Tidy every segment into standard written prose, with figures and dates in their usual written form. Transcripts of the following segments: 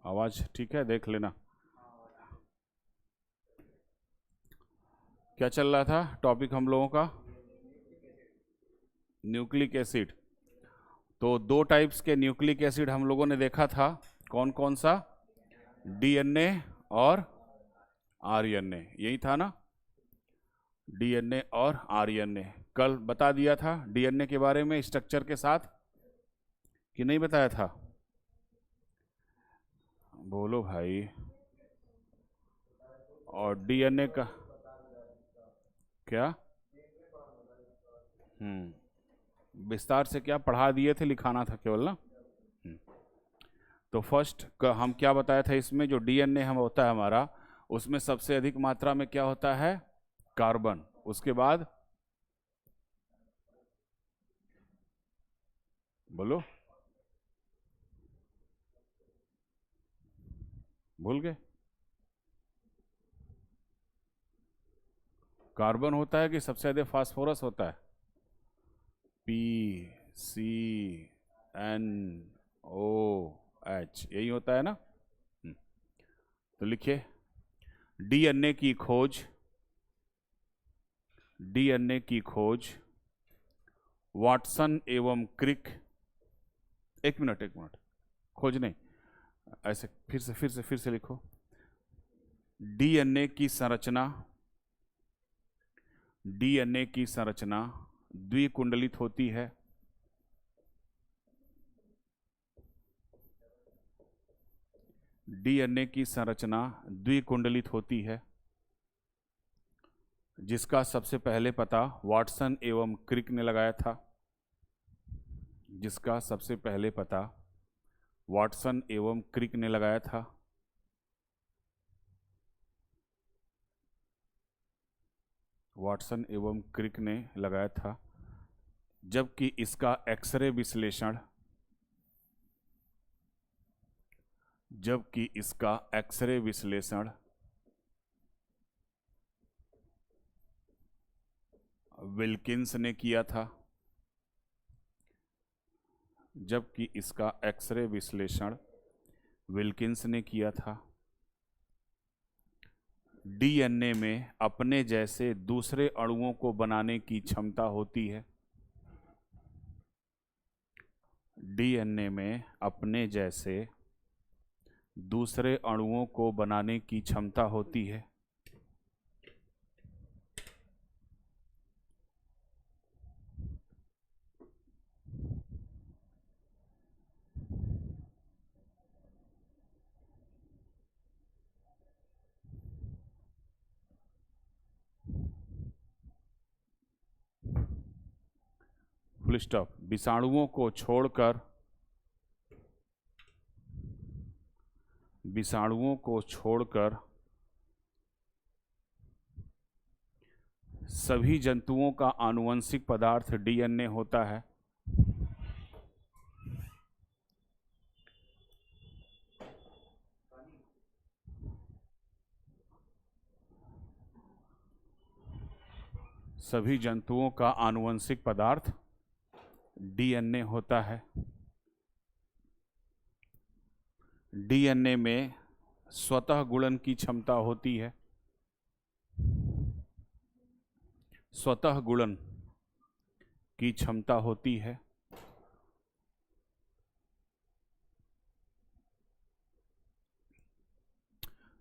आवाज ठीक है? देख लेना। क्या चल रहा था टॉपिक हम लोगों का? Nucleic acid. तो दो टाइप्स के न्यूक्लिक एसिड हम लोगों ने देखा था। कौन कौन सा? डीएनए और आरएनए, यही था ना? डीएनए और आरएनए कल बता दिया था डीएनए के बारे में स्ट्रक्चर के साथ, कि नहीं बताया था? बोलो भाई। और डीएनए का क्या? विस्तार से क्या पढ़ा दिए थे, लिखाना था केवल ना। तो फर्स्ट हम क्या बताया था इसमें, जो डीएनए हम होता है हमारा, उसमें सबसे अधिक मात्रा में क्या होता है? कार्बन। उसके बाद बोलो, भूल गए? कार्बन होता है कि सबसे अधिक फास्फोरस होता है? P C N O H, यही होता है ना। तो लिखिए, डीएनए की खोज, डीएनए की खोज वाटसन एवं क्रिक। एक मिनट एक मिनट, खोज नहीं, ऐसे फिर से लिखो। डीएनए की संरचना, डीएनए की संरचना द्विकुंडलित होती है। डीएनए की संरचना द्विकुंडलित होती है, जिसका सबसे पहले पता वाटसन एवं क्रिक ने लगाया था। जिसका सबसे पहले पता वाटसन एवं क्रिक ने लगाया था। वाटसन एवं क्रिक ने लगाया था। जबकि इसका एक्सरे विश्लेषण, जबकि इसका एक्सरे विश्लेषण विल्किंस ने किया था। जबकि इसका एक्सरे विश्लेषण विल्किंस ने किया था। डीएनए में अपने जैसे दूसरे अणुओं को बनाने की क्षमता होती है। डीएनए में अपने जैसे दूसरे अणुओं को बनाने की क्षमता होती है। Full stop. विषाणुओं को छोड़कर, विषाणुओं को छोड़कर सभी जंतुओं का आनुवंशिक पदार्थ डीएनए होता है। सभी जंतुओं का आनुवंशिक पदार्थ डीएनए होता है। डीएनए में स्वतः गुणन की क्षमता होती है। स्वतः गुणन की क्षमता होती है।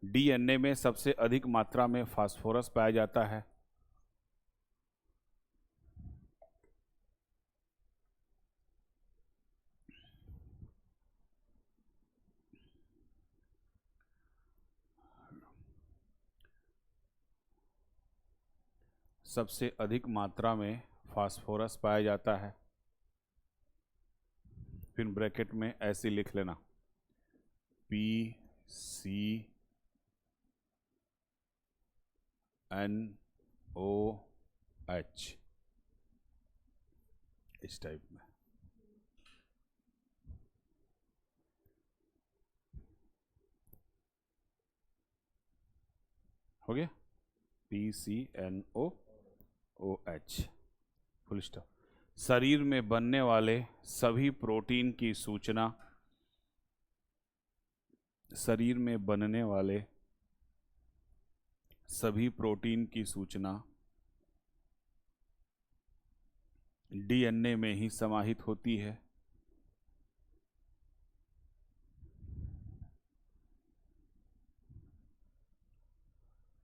डीएनए में सबसे अधिक मात्रा में फास्फोरस पाया जाता है। सबसे अधिक मात्रा में फास्फोरस पाया जाता है। फिर ब्रैकेट में ऐसे लिख लेना, P C N O H, इस टाइप में। हो गया? PCNOOH, full stop. शरीर में बनने वाले सभी प्रोटीन की सूचना, शरीर में बनने वाले सभी प्रोटीन की सूचना डीएनए में ही समाहित होती है।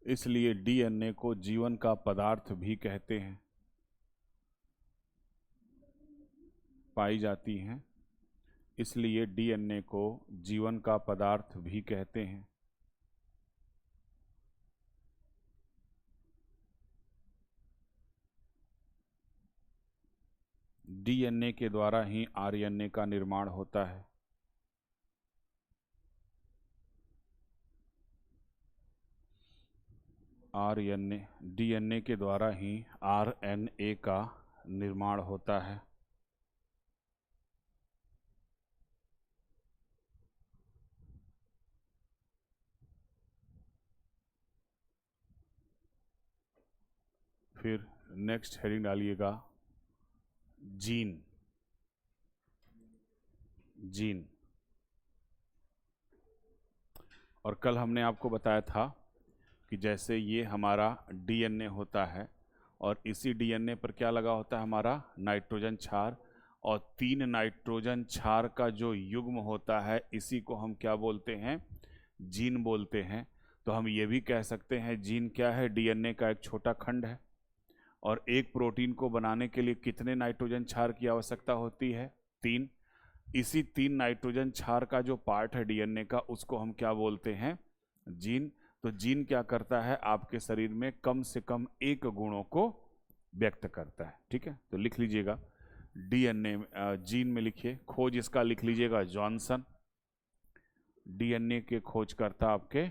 इसलिए डीएनए को जीवन का पदार्थ भी कहते हैं। पाई जाती हैं, इसलिए डीएनए को जीवन का पदार्थ भी कहते हैं। डीएनए के द्वारा ही आरएनए का निर्माण होता है। आरएनए डीएनए के द्वारा ही आरएनए का निर्माण होता है। फिर नेक्स्ट हेडिंग डालिएगा जीन। जीन, और कल हमने आपको बताया था कि जैसे ये हमारा डीएनए होता है और इसी डीएनए पर क्या लगा होता है, हमारा नाइट्रोजन क्षार, और 3 नाइट्रोजन क्षार का जो युग्म होता है इसी को हम क्या बोलते हैं, जीन बोलते हैं। तो हम ये भी कह सकते हैं जीन क्या है, डीएनए का एक छोटा खंड है। और एक प्रोटीन को बनाने के लिए कितने नाइट्रोजन क्षार की आवश्यकता होती है, 3। इसी 3 नाइट्रोजन क्षार का जो पार्ट है डीएनए का उसको हम क्या बोलते हैं, जीन। तो जीन क्या करता है, आपके शरीर में कम से कम 1 गुणों को व्यक्त करता है। ठीक है, तो लिख लीजिएगा डीएनए जीन में लिखिए, खोज इसका लिख लीजिएगा जॉनसन। डीएनए के खोजकर्ता आपके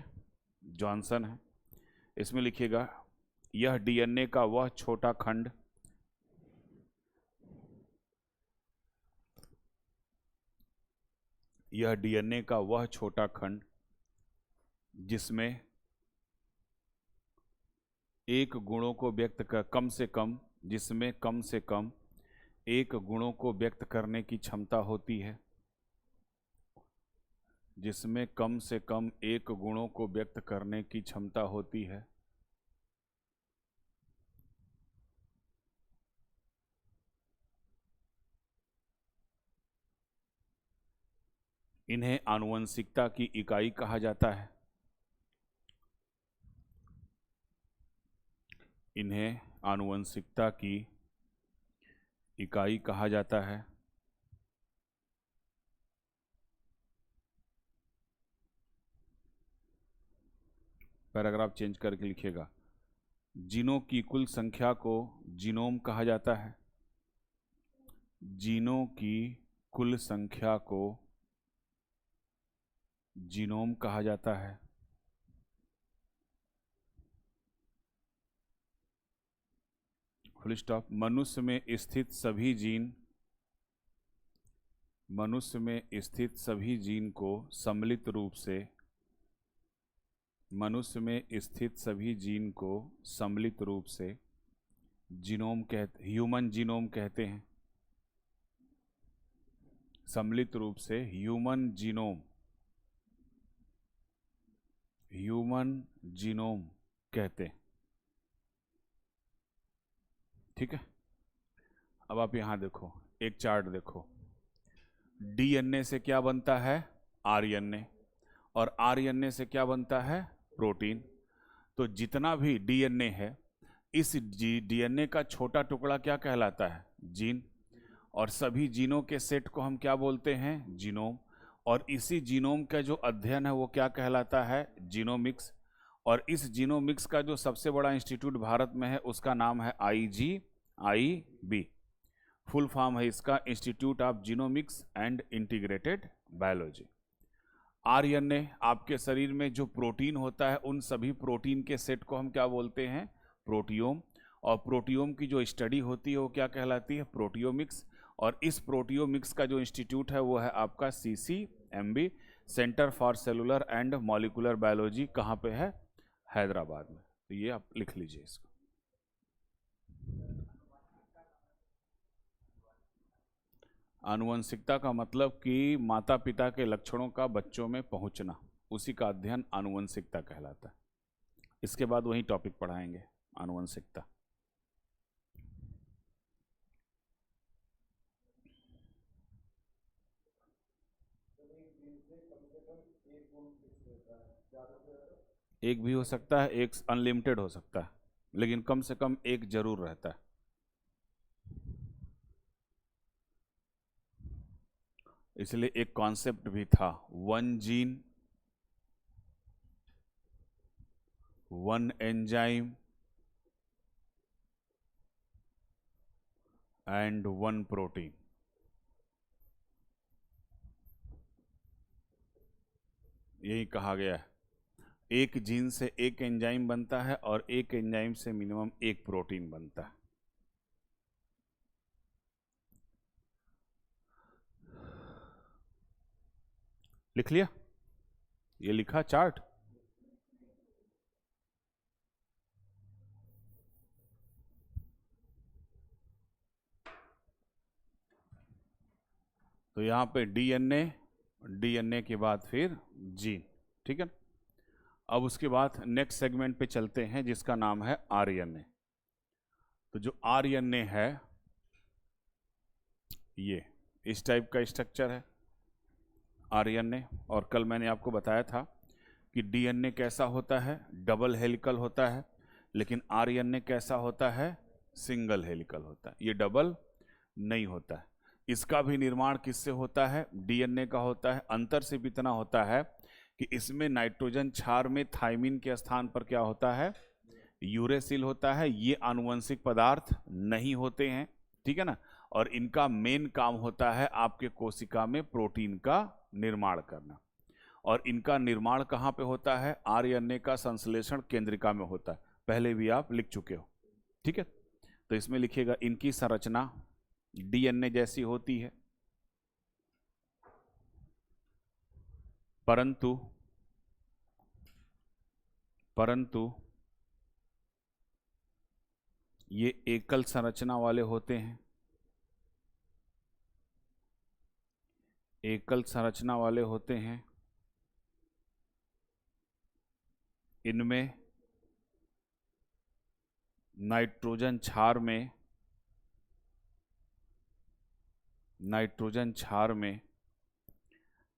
जॉनसन है। इसमें लिखिएगा यह डीएनए का वह छोटा खंड यह डीएनए का वह छोटा खंड जिसमें 1 गुणों को व्यक्त कर जिसमें कम से कम 1 गुणों को व्यक्त करने की क्षमता होती है। जिसमें कम से कम 1 गुणों को व्यक्त करने की क्षमता होती है। इन्हें आनुवंशिकता की इकाई कहा जाता है। इन्हें आनुवंशिकता की इकाई कहा जाता है। पैराग्राफ चेंज करके लिखिएगा, जीनों की कुल संख्या को जीनोम कहा जाता है। जीनों की कुल संख्या को जीनोम कहा जाता है। Full stop. मनुष्य में स्थित सभी जीन को सम्मिलित रूप से ह्यूमन जीनोम कहते हैं। सम्मिलित रूप से ह्यूमन जीनोम कहते हैं। ठीक है, अब आप यहां देखो, एक चार्ट देखो। डीएनए से क्या बनता है, आरएनए, और आरएनए से क्या बनता है, प्रोटीन। तो जितना भी डीएनए है, इस डीएनए का छोटा टुकड़ा क्या कहलाता है, जीन। और सभी जीनों के सेट को हम क्या बोलते हैं, जीनोम। और इसी जीनोम का जो अध्ययन है वो क्या कहलाता है, जीनोमिक्स। और इस जीनोमिक्स का जो सबसे बड़ा इंस्टीट्यूट भारत में है उसका नाम है IGIB। फुल फॉर्म है इसका, institute of genomics and integrated biology. RNA, आपके शरीर में जो प्रोटीन होता है उन सभी प्रोटीन के सेट को हम क्या बोलते हैं, प्रोटियोम। और प्रोटियोम की जो स्टडी होती है वो क्या कहलाती है, प्रोटियोमिक्स। और इस प्रोटियोमिक्स का जो इंस्टीट्यूट है वो है आपका CCMB, centre for cellular and molecular biology. कहाँ पे है, हैदराबाद में। तो ये आप लिख लीजिए इसको। आनुवंशिकता का मतलब कि माता पिता के लक्षणों का बच्चों में पहुंचना। उसी का अध्ययन आनुवंशिकता कहलाता है। इसके बाद वही टॉपिक पढ़ाएंगे, आनुवंशिकता। एक भी हो सकता है, एक अनलिमिटेड हो सकता है, लेकिन कम से कम एक जरूर रहता है। इसलिए एक कॉन्सेप्ट भी था, one gene, one enzyme and one protein. यही कहा गया है, एक जीन से एक एंजाइम बनता है और एक एंजाइम से मिनिमम एक प्रोटीन बनता है। लिख लिया? ये लिखा चार्ट? तो यहां पे डीएनए, डीएनए के बाद फिर जीन, ठीक है। अब उसके बाद नेक्स्ट सेगमेंट पे चलते हैं जिसका नाम है आरएनए। तो जो आरएनए है ये इस टाइप का स्ट्रक्चर है आरएनए। और कल मैंने आपको बताया था कि डीएनए कैसा होता है, डबल हेलिकल होता है, लेकिन आरएनए कैसा होता है, सिंगल हेलिकल होता है। ये डबल नहीं होता है। इसका भी निर्माण किससे होता है, डीएनए का होता है। अंतर सिर्फ इतना होता है कि इसमें नाइट्रोजन क्षार में थायमिन के स्थान पर क्या होता है, यूरेसिल होता है। ये आनुवंशिक पदार्थ नहीं होते हैं, ठीक है ना। और इनका मेन काम होता है आपके कोशिका में प्रोटीन का निर्माण करना। और इनका निर्माण कहाँ पे होता है, आरएनए का संश्लेषण केंद्रिका में होता है। पहले भी आप लिख चुके हो, ठीक है। तो इसमें लिखिएगा इनकी संरचना डीएनए जैसी होती है, परंतु ये एकल संरचना वाले होते हैं, एकल संरचना वाले होते हैं। इनमें नाइट्रोजन क्षार में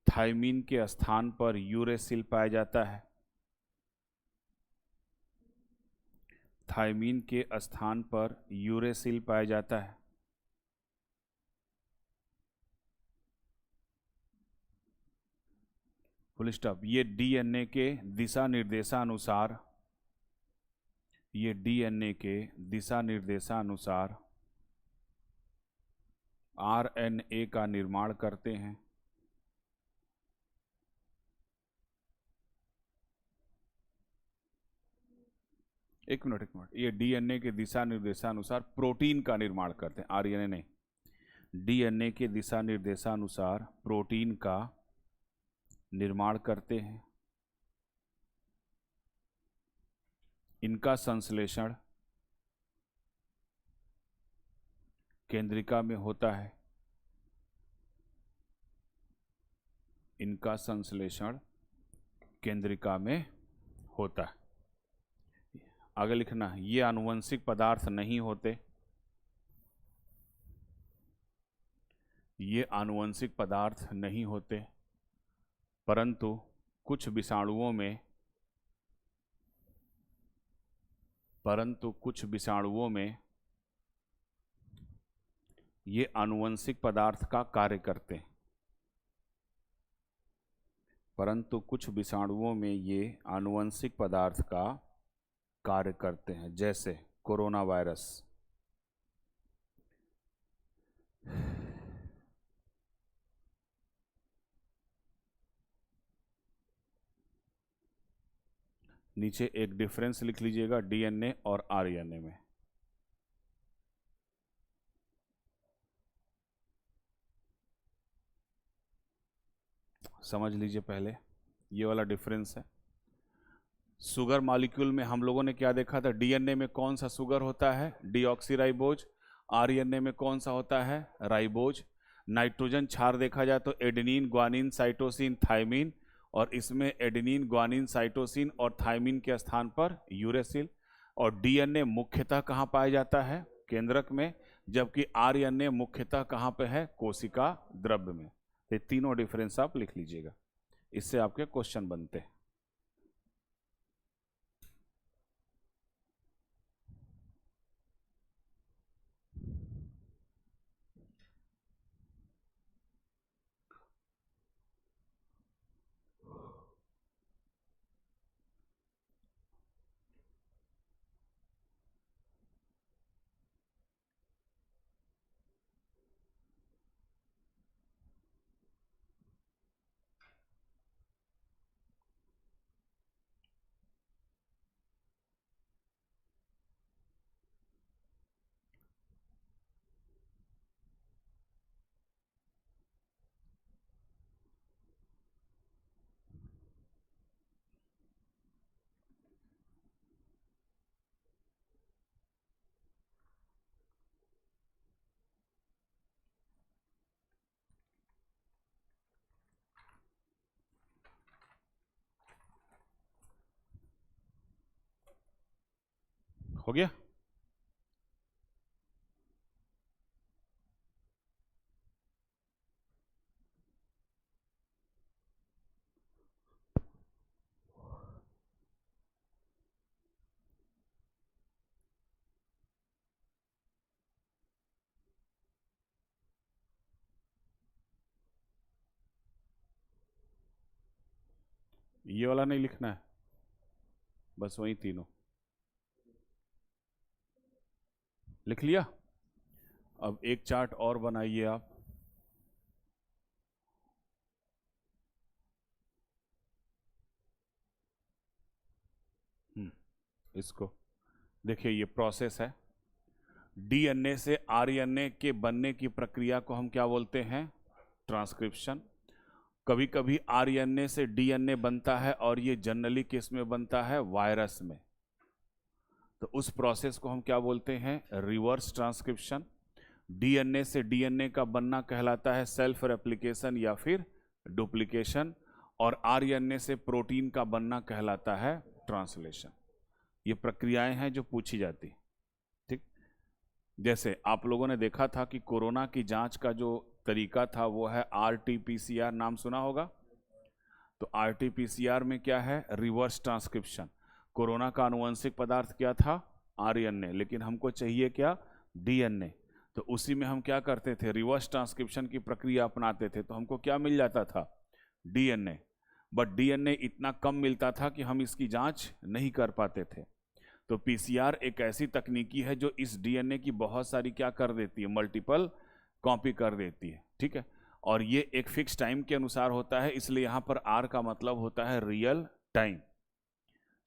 थायमीन के स्थान पर यूरेसिल पाया जाता है। थायमीन के स्थान पर यूरेसिल पाया जाता है। Full stop. ये डीएनए के दिशा निर्देशानुसार आरएनए का निर्माण करते हैं। एक मिनट, ये डीएनए के दिशा निर्देशानुसार प्रोटीन का निर्माण करते हैं, आरएनए नहीं। डीएनए के दिशा निर्देशानुसार प्रोटीन का निर्माण करते हैं। इनका संश्लेषण केंद्रिका में होता है। इनका संश्लेषण केंद्रिका में होता है। आगे लिखना, ये आनुवंशिक पदार्थ नहीं होते, ये आनुवंशिक पदार्थ नहीं होते, परंतु कुछ विषाणुओं में ये आनुवंशिक पदार्थ का कार्य करते हैं। परंतु कुछ विषाणुओं में ये आनुवंशिक पदार्थ का कार्य करते हैं, जैसे कोरोना वायरस। नीचे एक डिफरेंस लिख लीजिएगा डीएनए और आरएनए में। समझ लीजिए पहले, ये वाला डिफरेंस है। शुगर मॉलिक्यूल में हम लोगों ने क्या देखा था, डीएनए में कौन सा शुगर होता है, डीऑक्सीराइबोज। आरएनए में कौन सा होता है, राइबोज। नाइट्रोजन क्षार देखा जाए तो एडेनिन, ग्वानिन, साइटोसिन, थायमीन। और इसमें एडेनिन, ग्वानिन, साइटोसिन और थायमिन के स्थान पर यूरेसिल। और डीएनए मुख्यतः कहाँ पाया जाता है? केंद्रक में। जबकि आरएनए मुख्यतः कहाँ पे है? कोशिका द्रव्य में। ये तीनों डिफरेंस आप लिख लीजिएगा, इससे आपके क्वेश्चन बनते हैं। हो गया? ये वाला नहीं लिखना है, बस वही तीनों लिख लिया। अब एक चार्ट और बनाइए आप। इसको देखिए, ये प्रोसेस है। डीएनए से आरएनए के बनने की प्रक्रिया को हम क्या बोलते हैं? ट्रांसक्रिप्शन। कभी कभी आरएनए से डीएनए बनता है और ये जनरली किस में बनता है? वायरस में। तो उस प्रोसेस को हम क्या बोलते हैं? Reverse transcription. डीएनए से डीएनए का बनना कहलाता है सेल्फ रेप्लिकेशन या फिर डुप्लीकेशन। और आरएनए से प्रोटीन का बनना कहलाता है ट्रांसलेशन। ये प्रक्रियाएं हैं जो पूछी जाती। ठीक, जैसे आप लोगों ने देखा था कि कोरोना की जांच का जो तरीका था वो है आरटीपीसीआर, नाम सुना होगा। तो आरटीपीसीआर में क्या है? Reverse transcription. कोरोना का आनुवंशिक पदार्थ क्या था? आरएनए, लेकिन हमको चाहिए क्या? डीएनए। तो उसी में हम क्या करते थे? रिवर्स ट्रांसक्रिप्शन की प्रक्रिया अपनाते थे। तो हमको क्या मिल जाता था? डीएनए। बट डीएनए इतना कम मिलता था कि हम इसकी जांच नहीं कर पाते थे। तो पीसीआर एक ऐसी तकनीकी है जो इस डीएनए की बहुत सारी क्या कर देती है? मल्टीपल कॉपी कर देती है। ठीक है, और ये एक फिक्स टाइम के अनुसार होता है, इसलिए यहाँ पर आर का मतलब होता है रियल टाइम।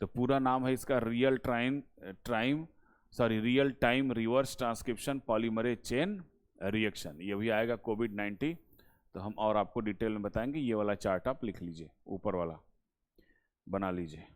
तो पूरा नाम है इसका real time reverse transcription polymerase chain reaction. ये भी आएगा कोविड-19, तो हम और आपको डिटेल में बताएंगे। ये वाला चार्ट आप लिख लीजिए, ऊपर वाला बना लीजिए।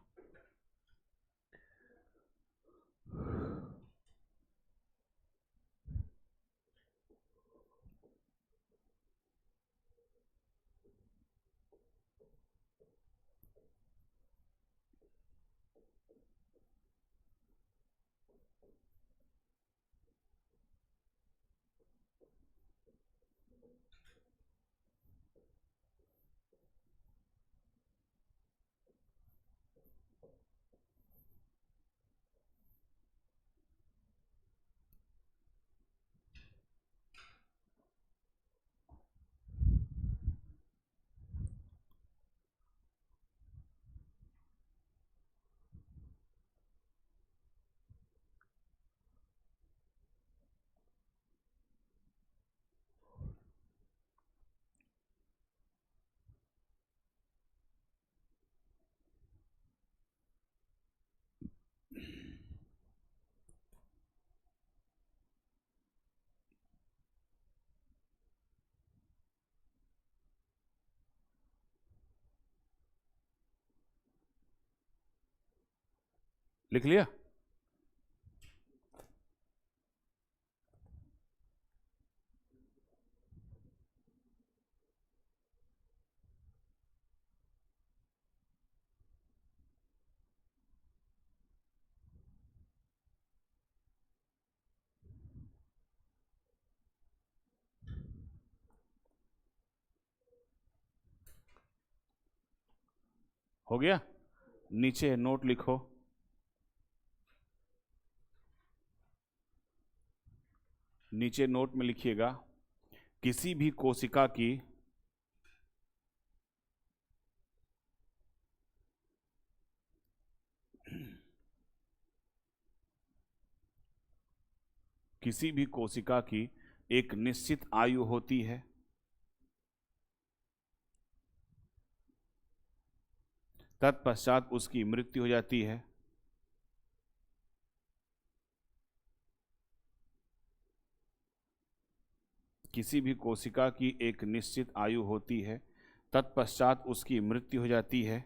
लिख लिया? हो गया? नीचे नोट लिखो, नीचे नोट में लिखिएगा, किसी भी कोशिका की किसी भी कोशिका की एक निश्चित आयु होती है, तत्पश्चात उसकी मृत्यु हो जाती है। किसी भी कोशिका की एक निश्चित आयु होती है, तत्पश्चात उसकी मृत्यु हो जाती है।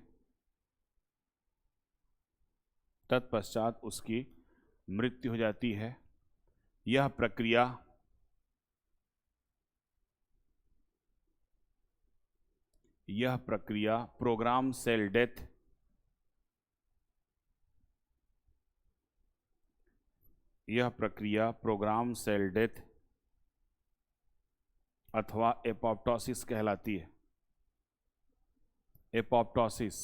तत्पश्चात उसकी मृत्यु हो जाती है। यह प्रक्रिया programme cell death programme cell death अथवा एपोप्टोसिस कहलाती है। एपोप्टोसिस,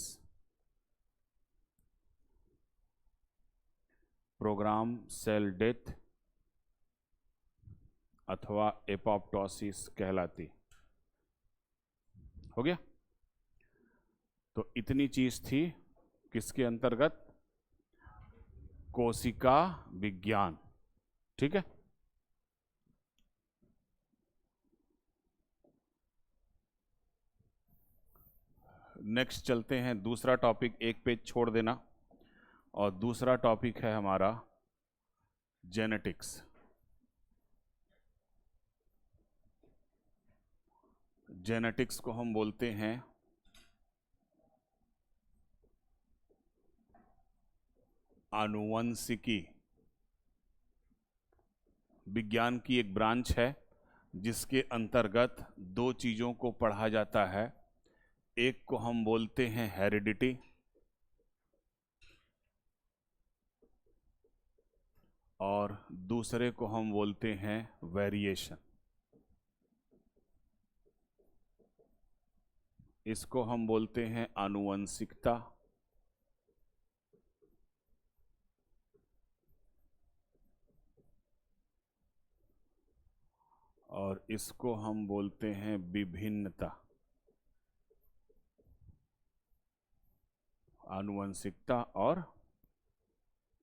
प्रोग्राम सेल डेथ अथवा एपोप्टोसिस कहलाती। हो गया? तो इतनी चीज थी किसके अंतर्गत? कोशिका विज्ञान। ठीक है? नेक्स्ट चलते हैं, दूसरा टॉपिक, एक पेज छोड़ देना, और दूसरा टॉपिक है हमारा जेनेटिक्स। जेनेटिक्स को हम बोलते हैं आनुवंशिकी। विज्ञान की एक ब्रांच है जिसके अंतर्गत दो चीजों को पढ़ा जाता है। एक को हम बोलते हैं हेरिडिटी, और दूसरे को हम बोलते हैं वेरिएशन। इसको हम बोलते हैं आनुवंशिकता, और इसको हम बोलते हैं विभिन्नता। आनुवंशिकता और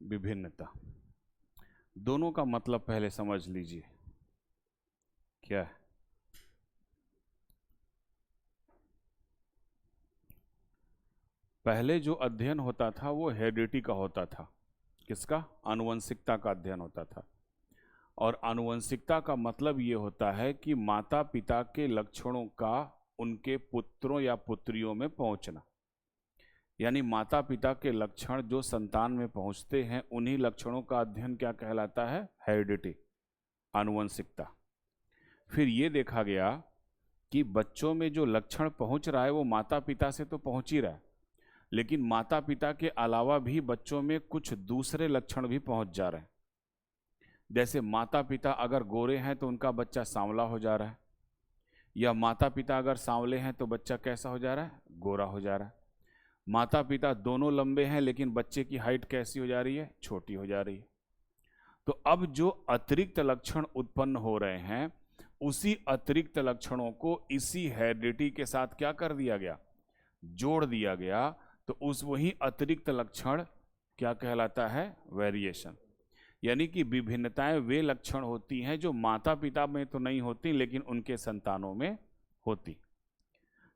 विभिन्नता, दोनों का मतलब पहले समझ लीजिए क्या है। पहले जो अध्ययन होता था वो हेरिडिटी का होता था। किसका? आनुवंशिकता का अध्ययन होता था। और आनुवंशिकता का मतलब ये होता है कि माता पिता के लक्षणों का उनके पुत्रों या पुत्रियों में पहुंचना, यानी माता पिता के लक्षण जो संतान में पहुंचते हैं, उन्हीं लक्षणों का अध्ययन क्या कहलाता है? हेरिडिटी, आनुवंशिकता। फिर ये देखा गया कि बच्चों में जो लक्षण पहुंच रहा है वो माता पिता से तो पहुंच ही रहा है, लेकिन माता पिता के अलावा भी बच्चों में कुछ दूसरे लक्षण भी पहुंच जा रहे हैं। जैसे माता पिता अगर गोरे हैं तो उनका बच्चा सांवला हो जा रहा है, या माता पिता अगर सांवले हैं तो बच्चा कैसा हो जा रहा है? गोरा हो जा रहा है। माता पिता दोनों लंबे हैं लेकिन बच्चे की हाइट कैसी हो जा रही है? छोटी हो जा रही है। तो अब जो अतिरिक्त लक्षण उत्पन्न हो रहे हैं, उसी अतिरिक्त लक्षणों को इसी हेरिडिटी के साथ क्या कर दिया गया? जोड़ दिया गया। तो उस वही अतिरिक्त लक्षण क्या कहलाता है? वेरिएशन। यानी कि विभिन्नताएं वे लक्षण होती हैं जो माता पिता में तो नहीं होती लेकिन उनके संतानों में होती।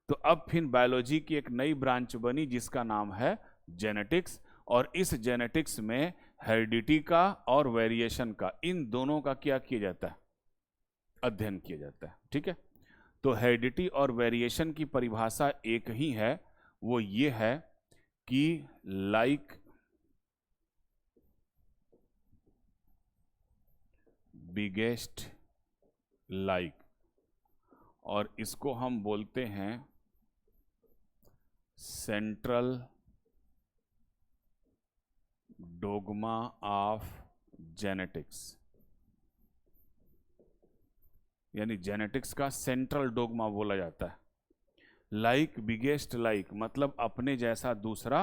तो अब फिर बायोलॉजी की एक नई ब्रांच बनी जिसका नाम है जेनेटिक्स, और इस जेनेटिक्स में हेरिडिटी का और वेरिएशन का, इन दोनों का क्या किया जाता है? अध्ययन किया जाता है। ठीक है? तो हेरिडिटी और वेरिएशन की परिभाषा एक ही है, वो ये है कि लाइक बिगेस्ट लाइक, और इसको हम बोलते हैं सेंट्रल डोगमा ऑफ जेनेटिक्स। यानी जेनेटिक्स का सेंट्रल डोगमा बोला जाता है। लाइक बिगेस्ट लाइक मतलब अपने जैसा दूसरा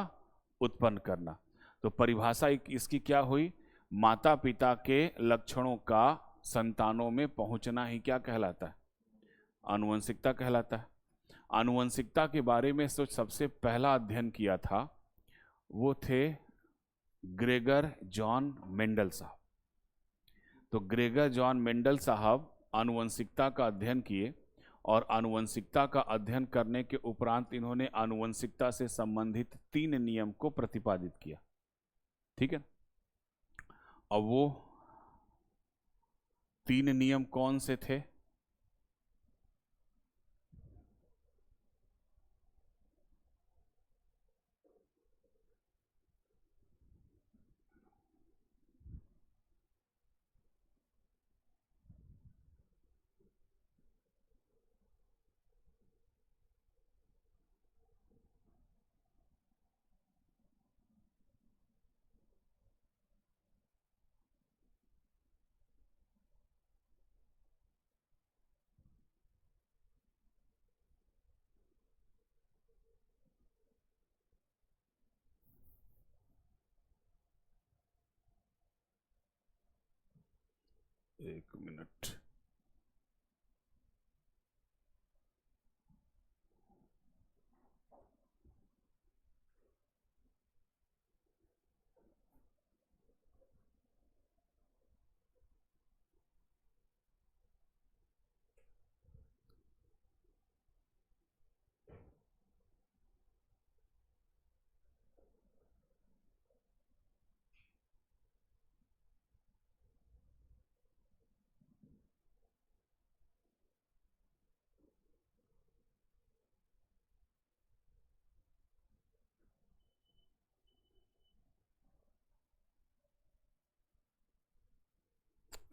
उत्पन्न करना। तो परिभाषा इसकी क्या हुई? माता पिता के लक्षणों का संतानों में पहुंचना ही क्या कहलाता है? आनुवंशिकता कहलाता है। आनुवंशिकता के बारे में जो सबसे पहला अध्ययन किया था वो थे ग्रेगर जॉन मेंडल साहब। तो ग्रेगर जॉन मेंडल साहब आनुवंशिकता का अध्ययन किए और आनुवंशिकता का अध्ययन करने के उपरांत इन्होंने आनुवंशिकता से संबंधित 3 नियम को प्रतिपादित किया। ठीक है, अब वो 3 नियम कौन से थे? एक मिनट।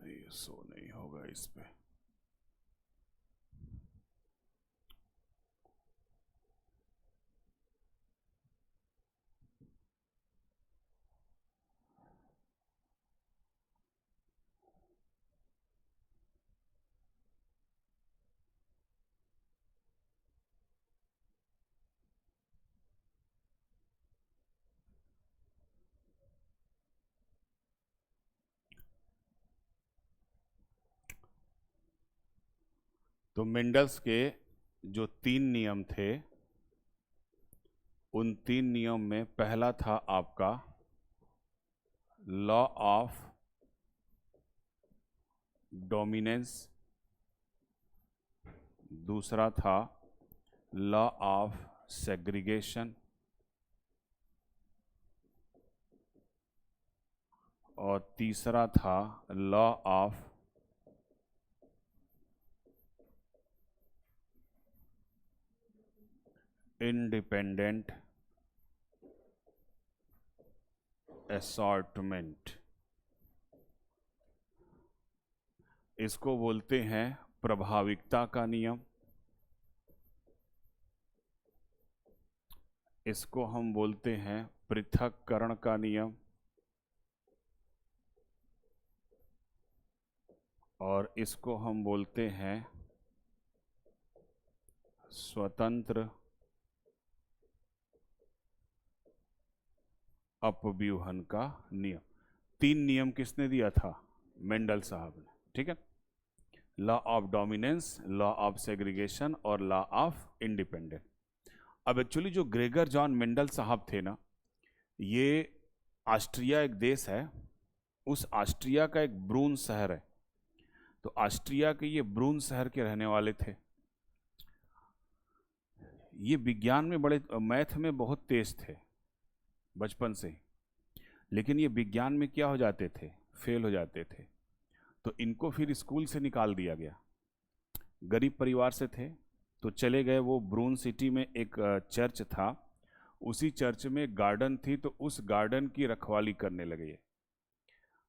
ये सो नहीं होगा इस पे। तो मेंडल्स के जो 3 नियम थे उन 3 नियम में पहला था आपका लॉ ऑफ डोमिनेंस, दूसरा था लॉ ऑफ सेग्रीगेशन और तीसरा था लॉ ऑफ इंडिपेंडेंट असॉर्टमेंट। इसको बोलते हैं प्रभाविकता का नियम, इसको हम बोलते हैं पृथक्करण का नियम और इसको हम बोलते हैं स्वतंत्र अपव्यूहन का नियम। 3 नियम किसने दिया था? मेंडल साहब ने। ठीक है, law of dominance, law of segregation और लॉ ऑफ इंडिपेंडेंट। अब एक्चुअली जो ग्रेगर जॉन मेंडल साहब थे ना, ये ऑस्ट्रिया एक देश है, उस ऑस्ट्रिया का एक ब्रून शहर है। तो ऑस्ट्रिया के ये ब्रून शहर के रहने वाले थे। ये विज्ञान में बड़े, मैथ में बहुत तेज थे बचपन से ही, लेकिन ये विज्ञान में क्या हो जाते थे? फेल हो जाते थे। तो इनको फिर स्कूल से निकाल दिया गया। गरीब परिवार से थे तो चले गए वो ब्रून सिटी में, एक चर्च था, उसी चर्च में गार्डन थी, तो उस गार्डन की रखवाली करने लगे।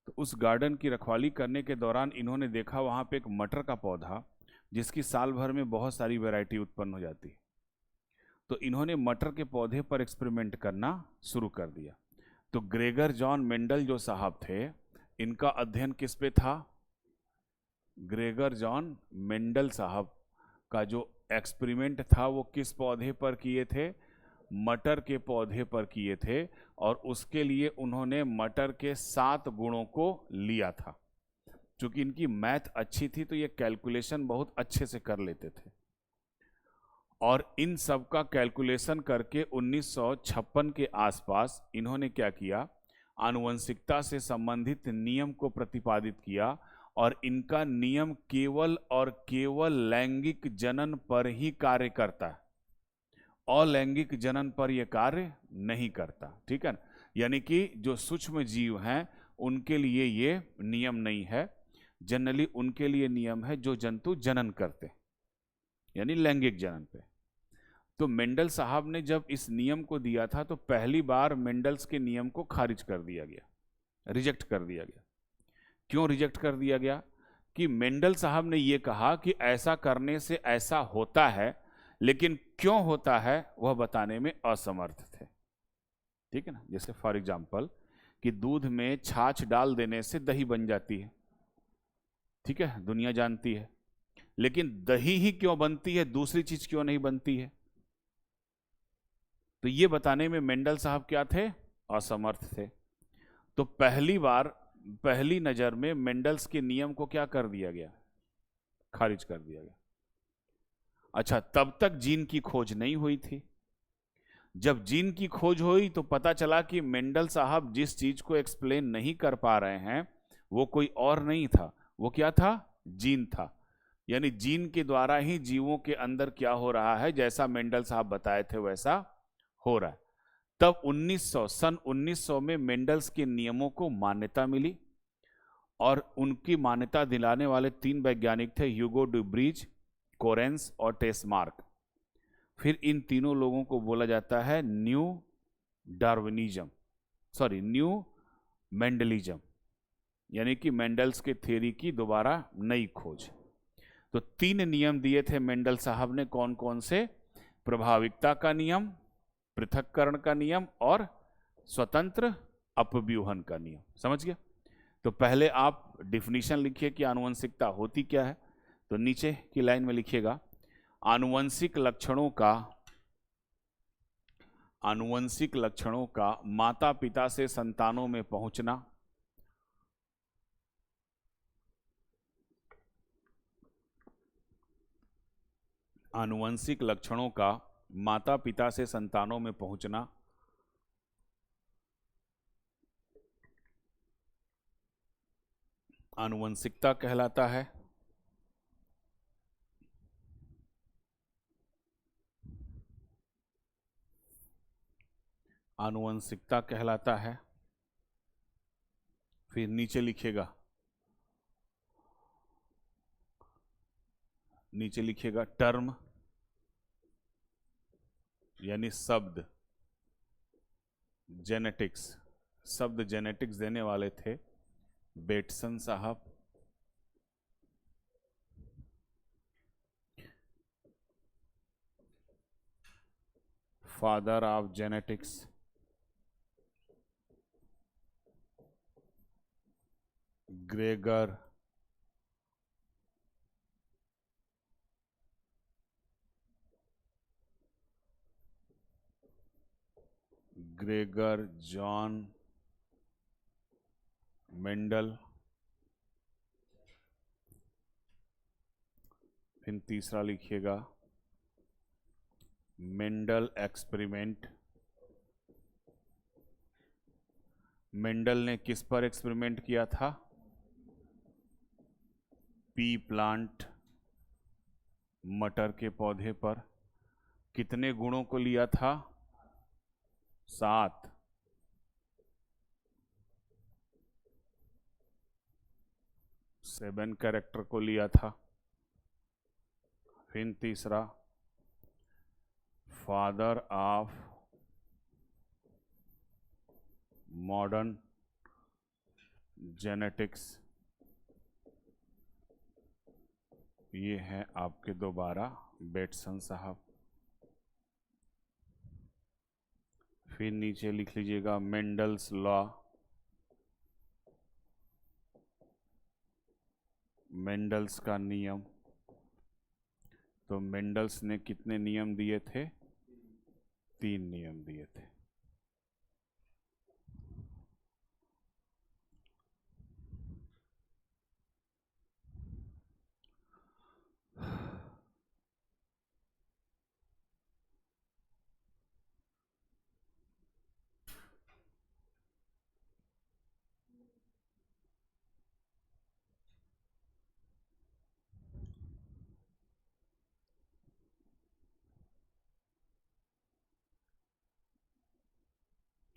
तो उस गार्डन की रखवाली करने के दौरान इन्होंने देखा वहाँ पे एक मटर का पौधा जिसकी साल भर में बहुत सारी वैरायटी उत्पन्न हो जाती। तो इन्होंने मटर के पौधे पर एक्सपेरिमेंट करना शुरू कर दिया। तो ग्रेगर जॉन मेंडल जो साहब थे, इनका अध्ययन किस पे था? ग्रेगर जॉन मेंडल साहब का जो एक्सपेरिमेंट था वो किस पौधे पर किए थे? मटर के पौधे पर किए थे, और उसके लिए उन्होंने मटर के 7 गुणों को लिया था। क्योंकि इनकी मैथ अच्छी थी तो ये कैलकुलेशन बहुत अच्छे से कर लेते थे, और इन सब का कैलकुलेशन करके 1956 के आसपास इन्होंने क्या किया, आनुवंशिकता से संबंधित नियम को प्रतिपादित किया, और इनका नियम केवल और केवल लैंगिक जनन पर ही कार्य करता है, अलैंगिक जनन पर यह कार्य नहीं करता। ठीक है ना? यानी कि जो सूक्ष्म जीव हैं उनके लिए ये नियम नहीं है, जनरली उनके लिए नियम है जो जंतु जनन करते, यानी लैंगिक जनन पे। तो मेंडल साहब ने जब इस नियम को दिया था तो पहली बार मेंडल्स के नियम को खारिज कर दिया गया, रिजेक्ट कर दिया गया। क्यों रिजेक्ट कर दिया गया? कि मेंडल साहब ने यह कहा कि ऐसा करने से ऐसा होता है, लेकिन क्यों होता है वह बताने में असमर्थ थे। ठीक है ना? जैसे फॉर एग्जाम्पल कि दूध में छाछ डाल देने से दही बन जाती है, ठीक है, दुनिया जानती है, लेकिन दही ही क्यों बनती है, दूसरी चीज क्यों नहीं बनती है? तो ये बताने में मेंडल साहब क्या थे? असमर्थ थे। तो पहली बार, पहली नजर में मेंडल्स के नियम को क्या कर दिया गया? खारिज कर दिया गया। अच्छा, तब तक जीन की खोज नहीं हुई थी। जब जीन की खोज हुई तो पता चला कि मेंडल साहब जिस चीज को एक्सप्लेन नहीं कर पा रहे हैं वो कोई और नहीं था, वो क्या था? जीन था। यानी जीन के द्वारा ही जीवों के अंदर क्या हो रहा है, जैसा मेंडल साहब बताए थे वैसा हो रहा है। तब 1900 में मेंडल्स के नियमों को मान्यता मिली, और उनकी मान्यता दिलाने वाले 3 वैज्ञानिक थे, ह्यूगो ड्यूब्रीज, कोरेंस और टेस्मार्क। फिर इन तीनों लोगों को बोला जाता है new Darwinism, sorry new Mendelism, यानी कि मेंडल्स के थ्योरी की दोबारा नई खोज। तो 3 नियम दिए थे मेंडल साहब ने, कौन कौन से? प्रभाविकता का नियम, पृथक्करण का नियम, और स्वतंत्र अपव्यूहन का नियम। समझ गया? तो पहले आप डिफिनीशन लिखिए कि आनुवंशिकता होती क्या है। तो नीचे की लाइन में लिखिएगा, आनुवंशिक लक्षणों का माता पिता से संतानों में पहुंचना, आनुवंशिक लक्षणों का माता पिता से संतानों में पहुंचना, आनुवंशिकता कहलाता है। आनुवंशिकता कहलाता है। फिर नीचे लिखिएगा, नीचे लिखिएगा टर्म, यानी शब्द, जेनेटिक्स। शब्द जेनेटिक्स देने वाले थे बेटसन साहब। Father of genetics, Gregor John Mendel. फिर तीसरा लिखिएगा मेंडल एक्सपेरिमेंट। मेंडल ने किस पर एक्सपेरिमेंट किया था? पी प्लांट, मटर के पौधे पर। कितने गुणों को लिया था? 7। 7 कैरेक्टर को लिया था। फिर तीसरा, फादर ऑफ मॉडर्न जेनेटिक्स। ये हैं आपके दोबारा बेटसन साहब। फिर नीचे लिख लीजिएगा मेंडल्स लॉ, मेंडल्स का नियम। तो मेंडल्स ने कितने नियम दिए थे? 3 नियम दिए थे।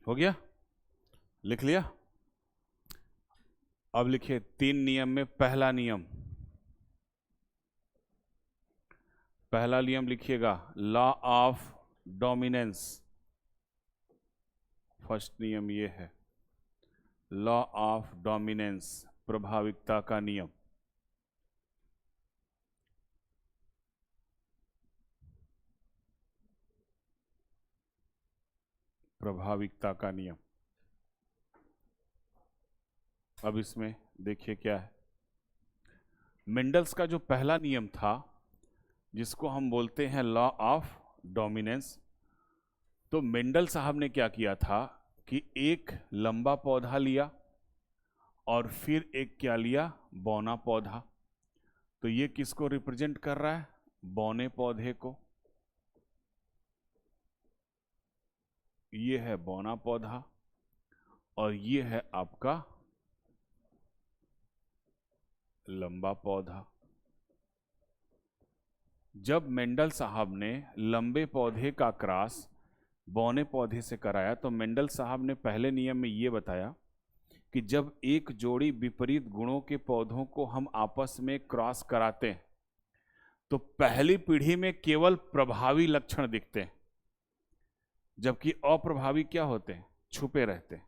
हो गया? लिख लिया? अब लिखिए 3 नियम में पहला नियम, पहला नियम लिखिएगा, लॉ ऑफ डोमिनेंस। फर्स्ट नियम ये है, लॉ ऑफ डोमिनेंस, प्रभाविकता का नियम। प्रभाविकता का नियम। अब इसमें देखिए क्या है, मेंडल्स का जो पहला नियम था जिसको हम बोलते हैं लॉ ऑफ डोमिनेंस, तो मेंडल साहब ने क्या किया था कि एक लंबा पौधा लिया और फिर एक क्या लिया, बौना पौधा। तो ये किसको रिप्रेजेंट कर रहा है? बौने पौधे को। ये है बौना पौधा और ये है आपका लंबा पौधा। जब मेंडल साहब ने लंबे पौधे का क्रॉस बौने पौधे से कराया तो मेंडल साहब ने पहले नियम में ये बताया कि जब एक जोड़ी विपरीत गुणों के पौधों को हम आपस में क्रॉस कराते हैं तो पहली पीढ़ी में केवल प्रभावी लक्षण दिखते हैं, जबकि अप्रभावी क्या होते हैं? छुपे रहते हैं।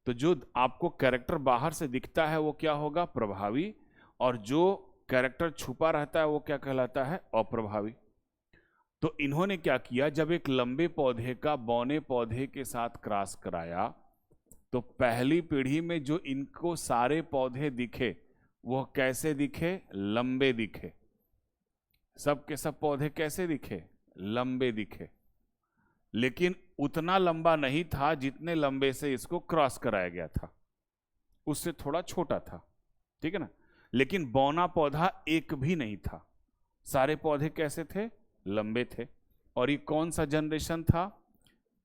तो जो आपको कैरेक्टर बाहर से दिखता है वो क्या होगा? प्रभावी, और जो कैरेक्टर छुपा रहता है वो क्या कहलाता है? अप्रभावी। तो इन्होंने क्या किया, जब एक लंबे पौधे का बौने पौधे के साथ क्रॉस कराया तो पहली पीढ़ी में जो इनको सारे पौधे दिखे वो कैसे दिखे? लंबे दिखे। सब के सब पौधे कैसे दिखे? लंबे दिखे। लेकिन उतना लंबा नहीं था जितने लंबे से इसको क्रॉस कराया गया था, उससे थोड़ा छोटा था, ठीक है ना। लेकिन बौना पौधा एक भी नहीं था, सारे पौधे कैसे थे? लंबे थे। और ये कौन सा जनरेशन था?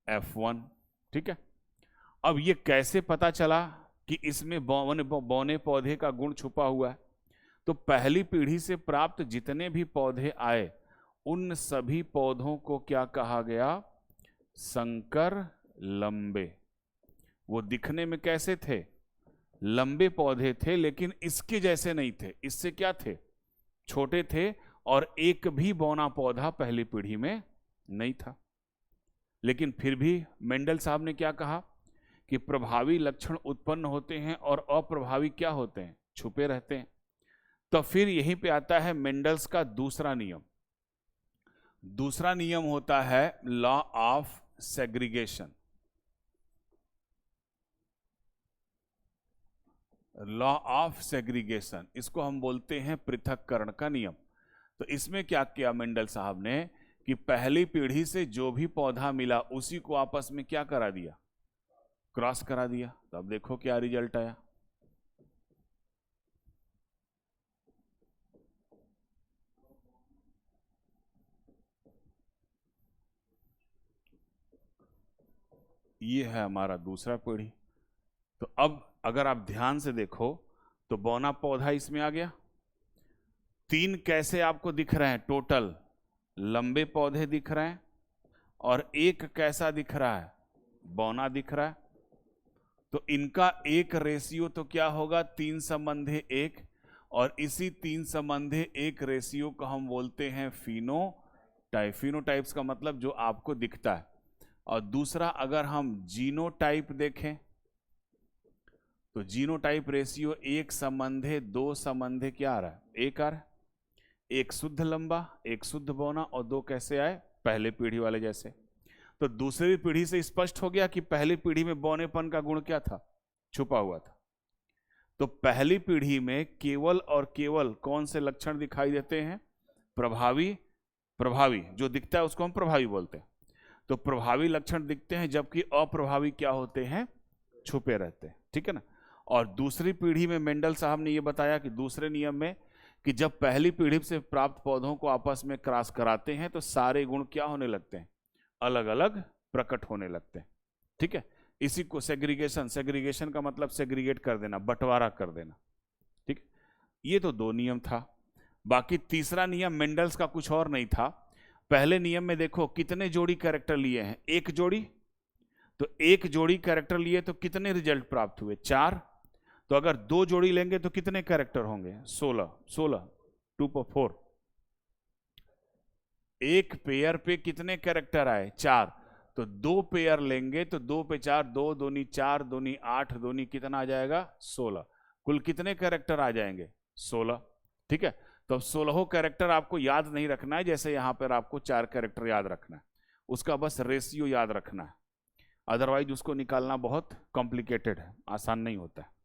F1, ठीक है। अब ये कैसे पता चला कि इसमें बौने पौधे का गुण छुपा हुआ है? तो पहली पीढ़ी से प्राप्त जितने भी पौधे आए उन सभी पौधों को क्या कहा गया? संकर लंबे। वो दिखने में कैसे थे? लंबे पौधे थे, लेकिन इसके जैसे नहीं थे। इससे क्या थे? छोटे थे, और एक भी बौना पौधा पहली पीढ़ी में नहीं था। लेकिन फिर भी मेंडल साहब ने क्या कहा कि प्रभावी लक्षण उत्पन्न होते हैं और अप्रभावी क्या होते हैं? छुपे रहते हैं। तो फिर यहीं पे आता है मेंडल्स का दूसरा नियम। दूसरा नियम होता है law of segregation. Law of segregation, इसको हम बोलते हैं पृथक्करण का नियम। तो इसमें क्या किया मेंडल साहब ने कि पहली पीढ़ी से जो भी पौधा मिला उसी को आपस में क्या करा दिया? क्रॉस करा दिया। तो अब देखो क्या रिजल्ट आया। ये है हमारा दूसरा पीढ़ी। तो अब अगर आप ध्यान से देखो तो बौना पौधा इसमें आ गया। 3 कैसे आपको दिख रहे हैं? टोटल लंबे पौधे दिख रहे हैं, और एक कैसा दिख रहा है? बौना दिख रहा है। तो इनका एक रेशियो तो क्या होगा? 3 संबंधे 1, और इसी 3 संबंधे 1 रेशियो को हम बोलते हैं फिनोटाइप। फिनोटाइप्स का मतलब जो आपको दिखता है। और दूसरा अगर हम जीनोटाइप देखें तो जीनोटाइप रेशियो 1 संबंधे 2 संबंधे क्या आ रहा है? 1 आ रहा है। एक शुद्ध लंबा, एक शुद्ध बौना, और 2 कैसे आए? पहले पीढ़ी वाले जैसे। तो दूसरी पीढ़ी से स्पष्ट हो गया कि पहली पीढ़ी में बौनेपन का गुण क्या था? छुपा हुआ था। तो पहली पीढ़ी में केवल और केवल कौन से लक्षण दिखाई देते हैं? प्रभावी, प्रभावी जो दिखता है उसको हम प्रभावी बोलते हैं। तो प्रभावी लक्षण दिखते हैं, जबकि अप्रभावी क्या होते हैं, छुपे रहते हैं, ठीक है ना। और दूसरी पीढ़ी में मेंडल साहब ने यह बताया कि दूसरे नियम में कि जब पहली पीढ़ी से प्राप्त पौधों को आपस में क्रॉस कराते हैं तो सारे गुण क्या होने लगते हैं, अलग अलग प्रकट होने लगते हैं, ठीक है। इसी को सेग्रीगेशन, सेग्रीगेशन का मतलब सेग्रीगेट कर देना, बंटवारा कर देना, ठीक। ये तो दो नियम था। बाकी तीसरा नियम मेंडल्स का कुछ और नहीं था। पहले नियम में देखो कितने जोड़ी कैरेक्टर लिए हैं, एक जोड़ी। तो एक जोड़ी कैरेक्टर लिए तो कितने रिजल्ट प्राप्त हुए, 4। तो अगर 2 जोड़ी लेंगे तो कितने कैरेक्टर होंगे, 16। 16 2 पर 4। एक पेयर पे कितने कैरेक्टर आए, 4। तो 2 पेयर लेंगे तो 2 पे 4, 2 दूनी 4, दूनी 8, दूनी कितना आ जाएगा, 16। कुल कितने कैरेक्टर आ जाएंगे, 16, ठीक है। तो अब 16 कैरेक्टर आपको याद नहीं रखना है, जैसे यहां पर आपको 4 कैरेक्टर याद रखना है, उसका बस रेशियो याद रखना है। अदरवाइज उसको निकालना बहुत कॉम्प्लिकेटेड है, आसान नहीं होता है।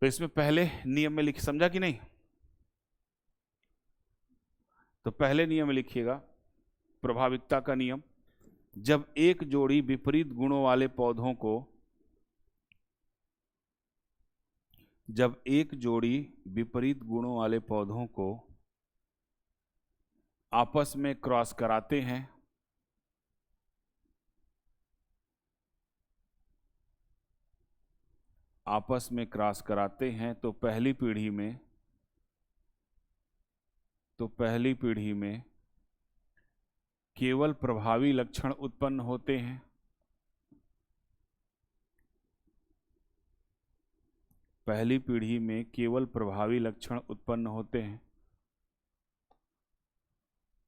तो इसमें पहले नियम में लिख, समझा कि नहीं। तो पहले नियम में लिखिएगा प्रभाविकता का नियम, जब एक जोड़ी विपरीत गुणों वाले पौधों को, जब एक जोड़ी विपरीत गुणों वाले पौधों को आपस में क्रॉस कराते हैं, आपस में क्रॉस कराते हैं तो पहली पीढ़ी में केवल प्रभावी लक्षण उत्पन्न होते हैं। पहली पीढ़ी में केवल प्रभावी लक्षण उत्पन्न होते हैं,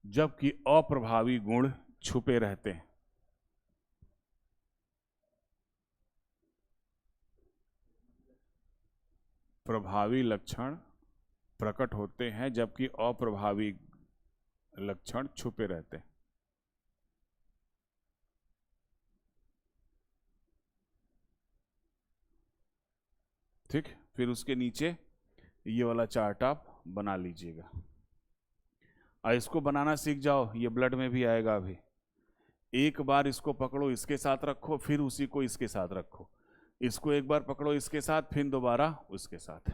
जबकि अप्रभावी गुण छुपे रहते हैं। प्रभावी लक्षण प्रकट होते हैं जबकि अप्रभावी लक्षण छुपे रहते हैं। ठीक, फिर उसके नीचे ये वाला चार्ट आप बना लीजिएगा। इसको बनाना सीख जाओ, ये ब्लड में भी आएगा। अभी एक बार इसको पकड़ो, इसके साथ रखो, फिर उसी को इसके साथ रखो, इसको एक बार पकड़ो इसके साथ, फिर दोबारा उसके साथ।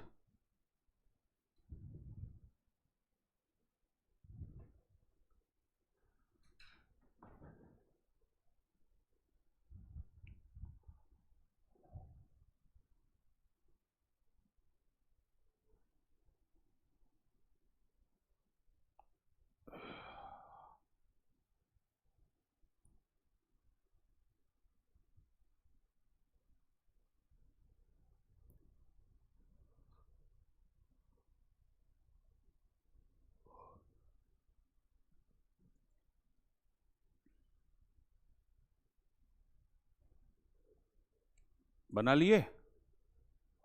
बना लिए,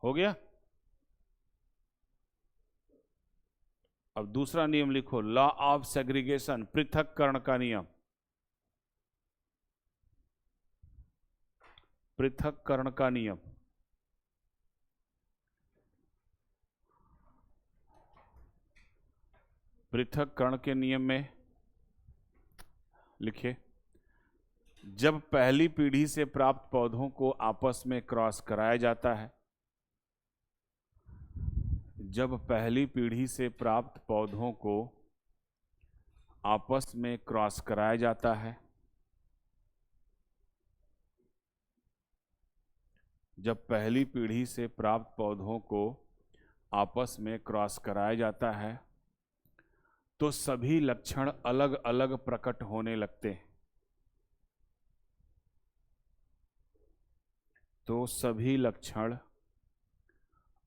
हो गया। अब दूसरा नियम लिखो, लॉ ऑफ सेग्रीगेशन, पृथक्करण का नियम। पृथक्करण का नियम, पृथक्करण के नियम में लिखिए, जब पहली पीढ़ी से प्राप्त पौधों को आपस में क्रॉस कराया जाता है, जब पहली पीढ़ी से प्राप्त पौधों को आपस में क्रॉस कराया जाता है, जब पहली पीढ़ी से प्राप्त पौधों को आपस में क्रॉस कराया जाता है तो सभी लक्षण अलग अलग प्रकट होने लगते हैं। तो सभी लक्षण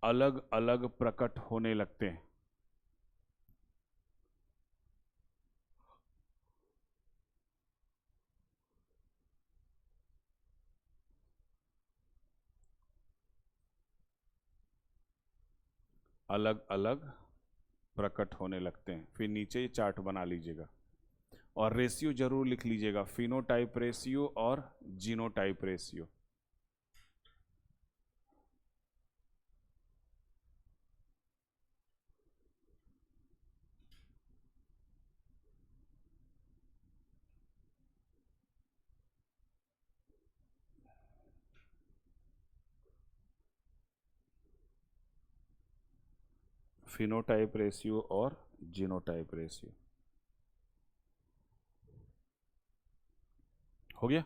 अलग अलग प्रकट होने लगते हैं। अलग अलग प्रकट होने लगते हैं। फिर नीचे ये चार्ट बना लीजिएगा और रेशियो जरूर लिख लीजिएगा, फिनोटाइप रेशियो और जीनोटाइप रेशियो। फिनोटाइप रेशियो और जीनोटाइप रेशियो। हो गया?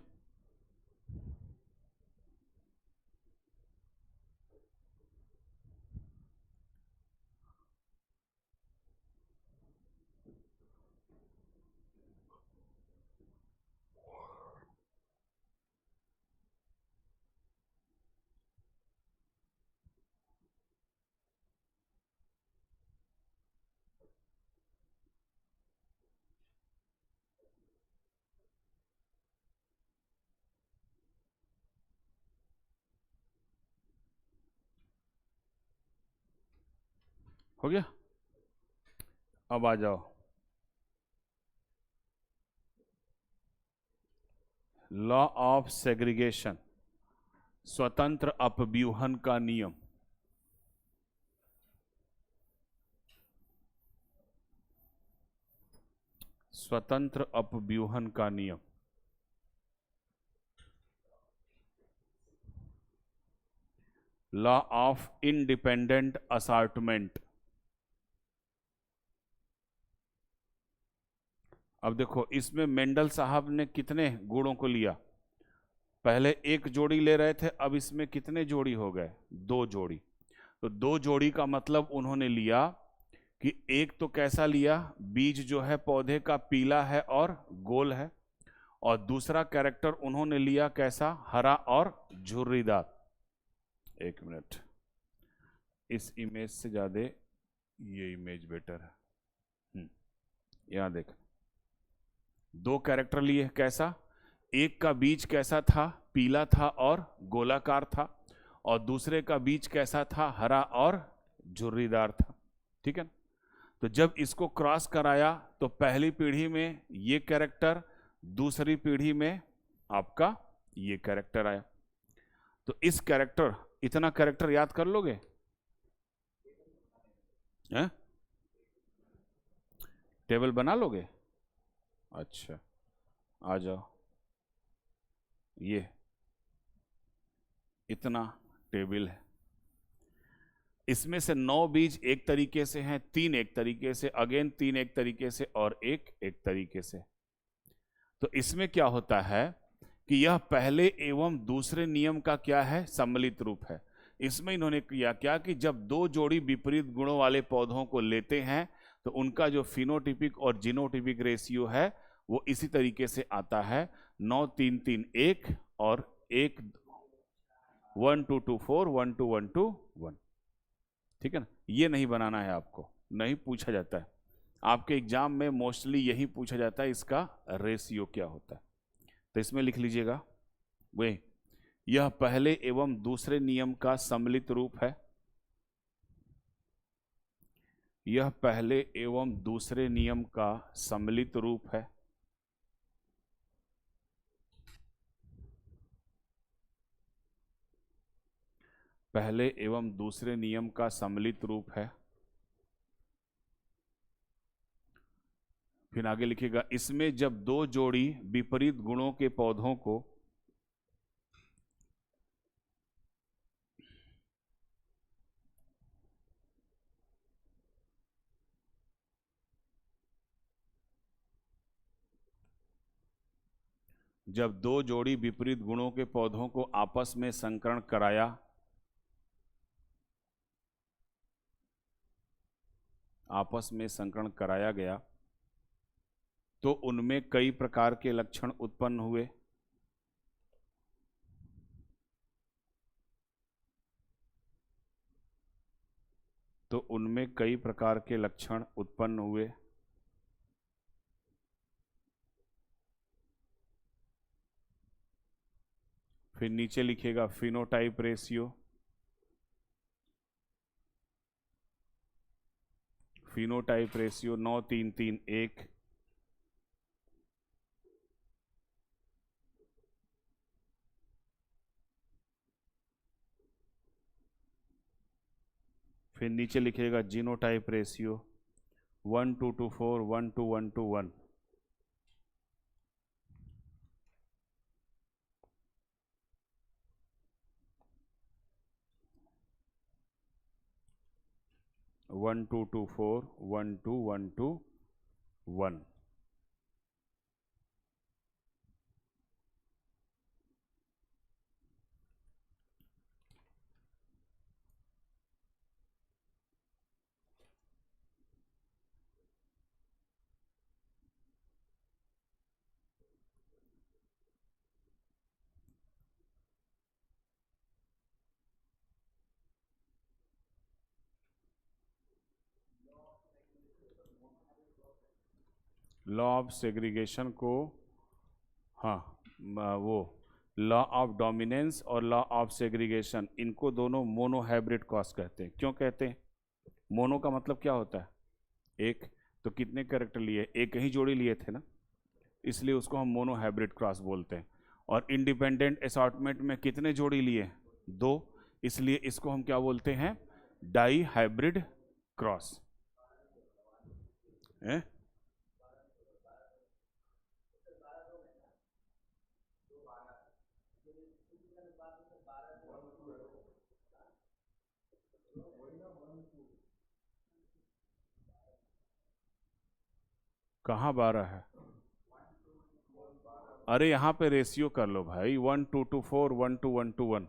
हो गया? अब आ जाओ, लॉ ऑफ सेग्रीगेशन, स्वतंत्र अपव्यूहन का नियम। स्वतंत्र अपव्यूहन का नियम। Law of independent assortment. अब देखो, इसमें मेंडल साहब ने कितने गुणों को लिया? पहले एक जोड़ी ले रहे थे, अब इसमें कितने जोड़ी हो गए? 2 जोड़ी। तो 2 जोड़ी का मतलब उन्होंने लिया कि एक तो कैसा लिया, बीज जो है पौधे का पीला है और गोल है, और दूसरा कैरेक्टर उन्होंने लिया कैसा, हरा और झुर्रीदार। एक मिनट, इस इमेज से ज्यादा ये इमेज बेटर है। यहां देख, 2 कैरेक्टर लिए, कैसा, एक का बीज कैसा था, पीला था और गोलाकार था, और दूसरे का बीज कैसा था, हरा और झुर्रीदार था। ठीक है? तो जब इसको क्रॉस कराया तो पहली पीढ़ी में ये कैरेक्टर, दूसरी पीढ़ी में आपका ये कैरेक्टर आया। तो इस कैरेक्टर, इतना कैरेक्टर याद कर लोगे? हैं? टेबल बना लोगे? अच्छा, आ जाओ। ये इतना टेबल है, इसमें से 9 बीज एक तरीके से हैं, 3 एक तरीके से, अगेन 3 एक तरीके से, और एक एक तरीके से। तो इसमें क्या होता है कि यह पहले एवं दूसरे नियम का क्या है, सम्मिलित रूप है। इसमें इन्होंने किया क्या कि जब 2 जोड़ी विपरीत गुणों वाले पौधों को लेते हैं तो उनका जो फिनोटिपिक और जीनोटिपिक रेशियो है वो इसी तरीके से आता है, 9 3 3 1 और 1 1 2 2 4 1 2 1 2 1। ठीक है ना? ये नहीं बनाना है आपको, नहीं पूछा जाता है आपके एग्जाम में, मोस्टली यही पूछा जाता है इसका रेशियो क्या होता है। तो इसमें लिख लीजिएगा, वे यह पहले एवं दूसरे नियम का सम्मिलित रूप है। यह पहले एवं दूसरे नियम का सम्मिलित रूप है। पहले एवं दूसरे नियम का सम्मिलित रूप है। फिर आगे लिखिएगा, इसमें जब 2 जोड़ी विपरीत गुणों के पौधों को जब 2 जोड़ी विपरीत गुणों के पौधों को आपस में संकरण कराया, आपस में संकरण कराया गया तो उनमें कई प्रकार के लक्षण उत्पन्न हुए। तो उनमें कई प्रकार के लक्षण उत्पन्न हुए। फिर नीचे लिखिएगा फिनोटाइप रेशियो। Phenotype ratio 9 3 3 1। फिर नीचे लिखिएगा genotype ratio 1 2 2 4 1 2 1 2 1। 1 2 2 4 1 2 1 2 1। Law of segregation को, हाँ, वो लॉ ऑफ डोमिनेंस और लॉ ऑफ सेग्रीगेशन, इनको दोनों मोनोहाइब्रिड क्रॉस कहते हैं। क्यों कहते हैं? मोनो का मतलब क्या होता है? एक। तो कितने कैरेक्टर लिए? एक ही जोड़ी लिए थे ना, इसलिए उसको हम मोनोहाइब्रिड क्रॉस बोलते हैं। और इंडिपेंडेंट असॉर्टमेंट में कितने जोड़ी लिए? 2, इसलिए इसको हम क्या बोलते हैं? Dihybrid cross. कहाँ 12 है? अरे यहाँ पे रेशियो कर लो भाई, 1 2 2 4 1 2 1 2 1।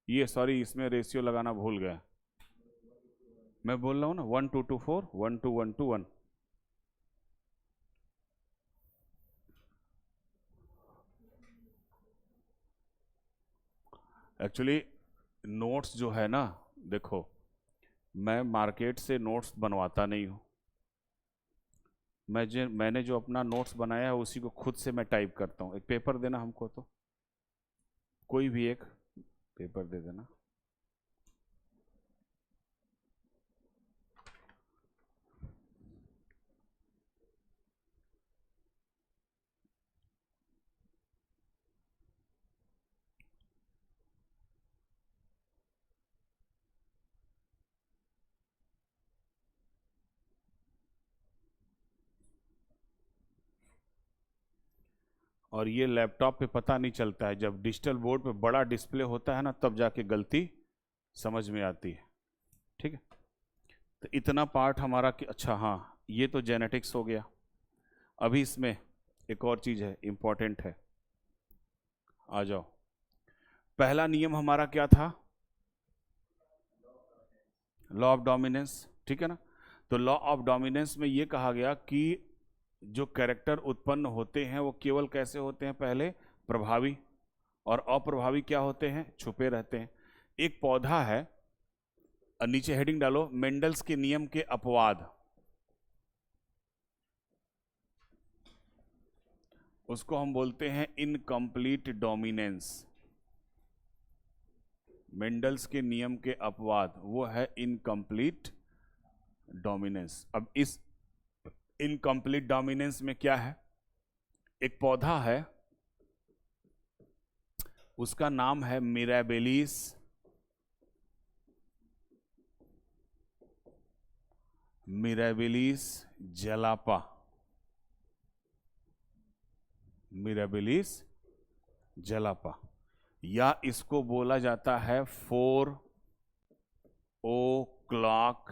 ये सॉरी, इसमें रेशियो लगाना भूल गया। मैं बोल रहा हूँ ना 1 2 2 4 1 2 1 2 1। एक्चुअली नोट्स जो है ना, देखो, मैं मार्केट से नोट्स बनवाता नहीं हूँ। मैंने जो अपना नोट्स बनाया है उसी को खुद से मैं टाइप करता हूँ। एक पेपर देना हमको, तो कोई भी एक पेपर दे देना। और ये लैपटॉप पे पता नहीं चलता है, जब डिजिटल बोर्ड पे बड़ा डिस्प्ले होता है ना, तब जाके गलती समझ में आती है। ठीक है, तो इतना पार्ट हमारा कि अच्छा, हाँ, ये तो जेनेटिक्स हो गया। अभी इसमें एक और चीज है, इंपॉर्टेंट है, आ जाओ। पहला नियम हमारा क्या था? लॉ ऑफ डोमिनेंस, ठीक है ना। तो लॉ ऑफ डोमिनेंस में ये कहा गया कि जो कैरेक्टर उत्पन्न होते हैं वो केवल कैसे होते हैं? पहले प्रभावी, और अप्रभावी क्या होते हैं? छुपे रहते हैं। एक पौधा है, नीचे हेडिंग डालो, मेंडल्स के नियम के अपवाद। उसको हम बोलते हैं इनकम्प्लीट डोमिनेंस। मेंडल्स के नियम के अपवाद वो है इनकम्प्लीट डोमिनेंस। अब इस इनकम्प्लीट डोमिनेंस में क्या है? एक पौधा है, उसका नाम है मिराबिलिस जलापा। मिराबिलिस जलापा, या इसको बोला जाता है 4 o'clock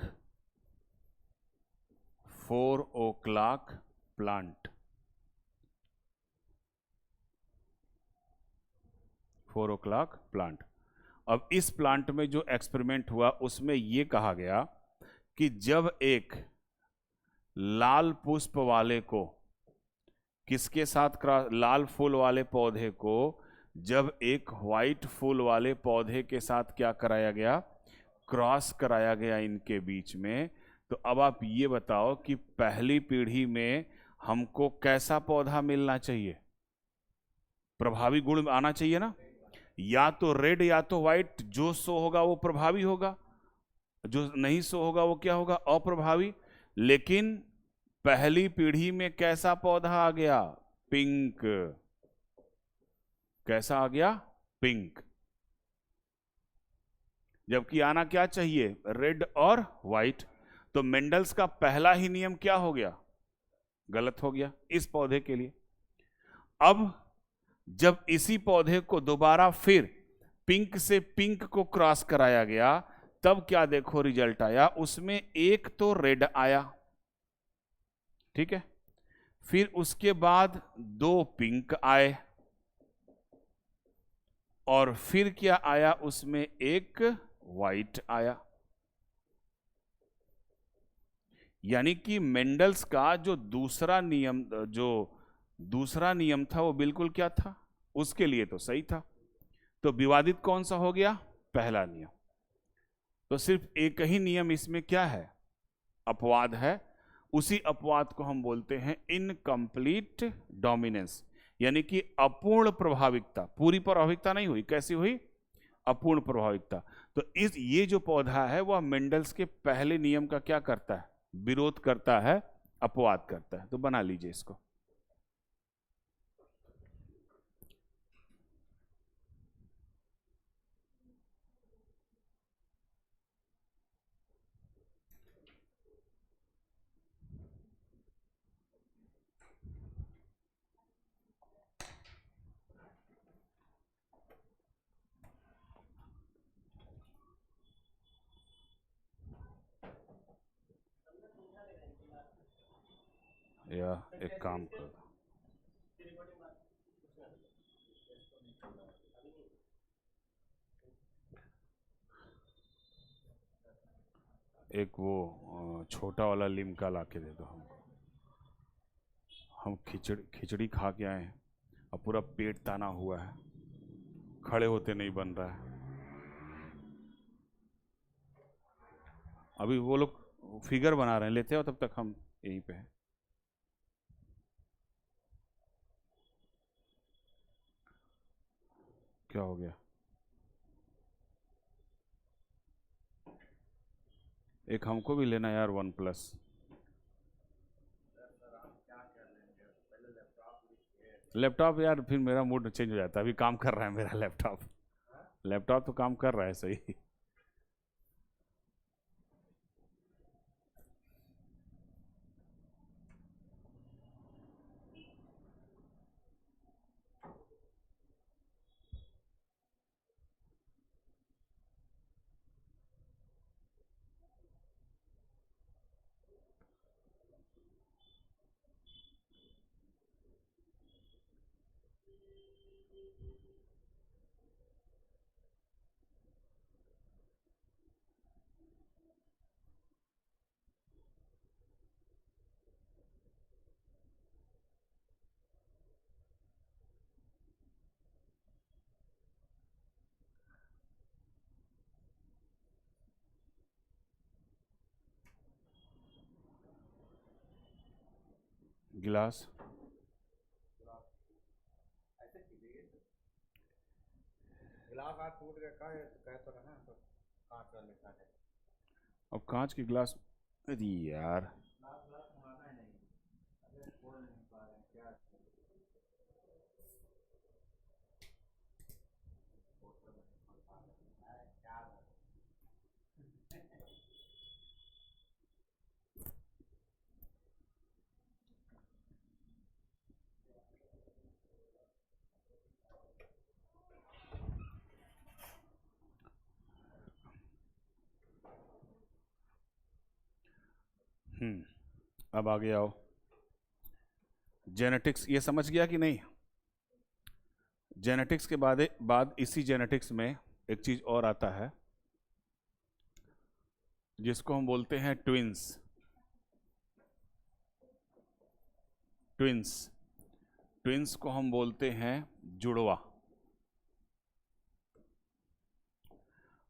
प्लांट। 4 o'clock plant. अब इस प्लांट में जो एक्सपेरिमेंट हुआ उसमें यह कहा गया कि जब एक लाल पुष्प वाले को किसके साथ लाल फूल वाले पौधे को जब एक व्हाइट फूल वाले पौधे के साथ क्या कराया गया? क्रॉस कराया गया इनके बीच में। तो अब आप ये बताओ कि पहली पीढ़ी में हमको कैसा पौधा मिलना चाहिए? प्रभावी गुण आना चाहिए ना, या तो रेड या तो व्हाइट। जो सो होगा वो प्रभावी होगा, जो नहीं सो होगा वो क्या होगा? अप्रभावी। लेकिन पहली पीढ़ी में कैसा पौधा आ गया? पिंक। कैसा आ गया? पिंक। जबकि आना क्या चाहिए? रेड और व्हाइट। तो मेंडल्स का पहला ही नियम क्या हो गया? गलत हो गया इस पौधे के लिए। अब जब इसी पौधे को दोबारा फिर पिंक से पिंक को क्रॉस कराया गया, तब क्या देखो रिजल्ट आया, उसमें एक तो रेड आया, ठीक है, फिर उसके बाद दो पिंक आए, और फिर क्या आया, उसमें एक व्हाइट आया। यानी कि मेंडल्स का जो दूसरा नियम था वो बिल्कुल क्या था, उसके लिए तो सही था। तो विवादित कौन सा हो गया, पहला नियम। तो सिर्फ एक ही नियम इसमें क्या है, अपवाद है। उसी अपवाद को हम बोलते हैं इनकम्प्लीट डोमिनेंस, यानी कि अपूर्ण प्रभाविकता। पूरी प्रभाविकता नहीं हुई, कैसी हुई, अपूर्ण प्रभाविकता। तो ये जो पौधा है वह मेंडल्स के पहले नियम का क्या करता है, विरोध करता है, अपवाद करता है। तो बना लीजिए इसको। या एक काम कर, एक वो छोटा वाला लिमका ला के दे दो हमको। हम खिचड़ी खा के आए हैं, अब पूरा पेट ताना हुआ है, खड़े होते नहीं बन रहा है। अभी वो लोग फिगर बना रहे हैं, लेते हो तब तक हम यहीं पे हैं। क्या हो गया, एक हमको भी लेना यार, OnePlus। लैपटॉप यार फिर मेरा मूड चेंज हो जाता है, अभी काम कर रहा है मेरा लैपटॉप। लैपटॉप तो काम कर रहा है सही। गिलास, गिलास आज टूट गया, कह तो रहा तो कांच वाले का है। अब कांच के गिलास, अरे यार गिलास गिलास मंगाना है नहीं, अरे खोल नहीं पा रहे हैं क्या। अब आगे आओ। जेनेटिक्स ये समझ गया कि नहीं। जेनेटिक्स के बाद इसी जेनेटिक्स में एक चीज और आता है जिसको हम बोलते हैं ट्विंस। ट्विंस ट्विंस को हम बोलते हैं जुड़वा।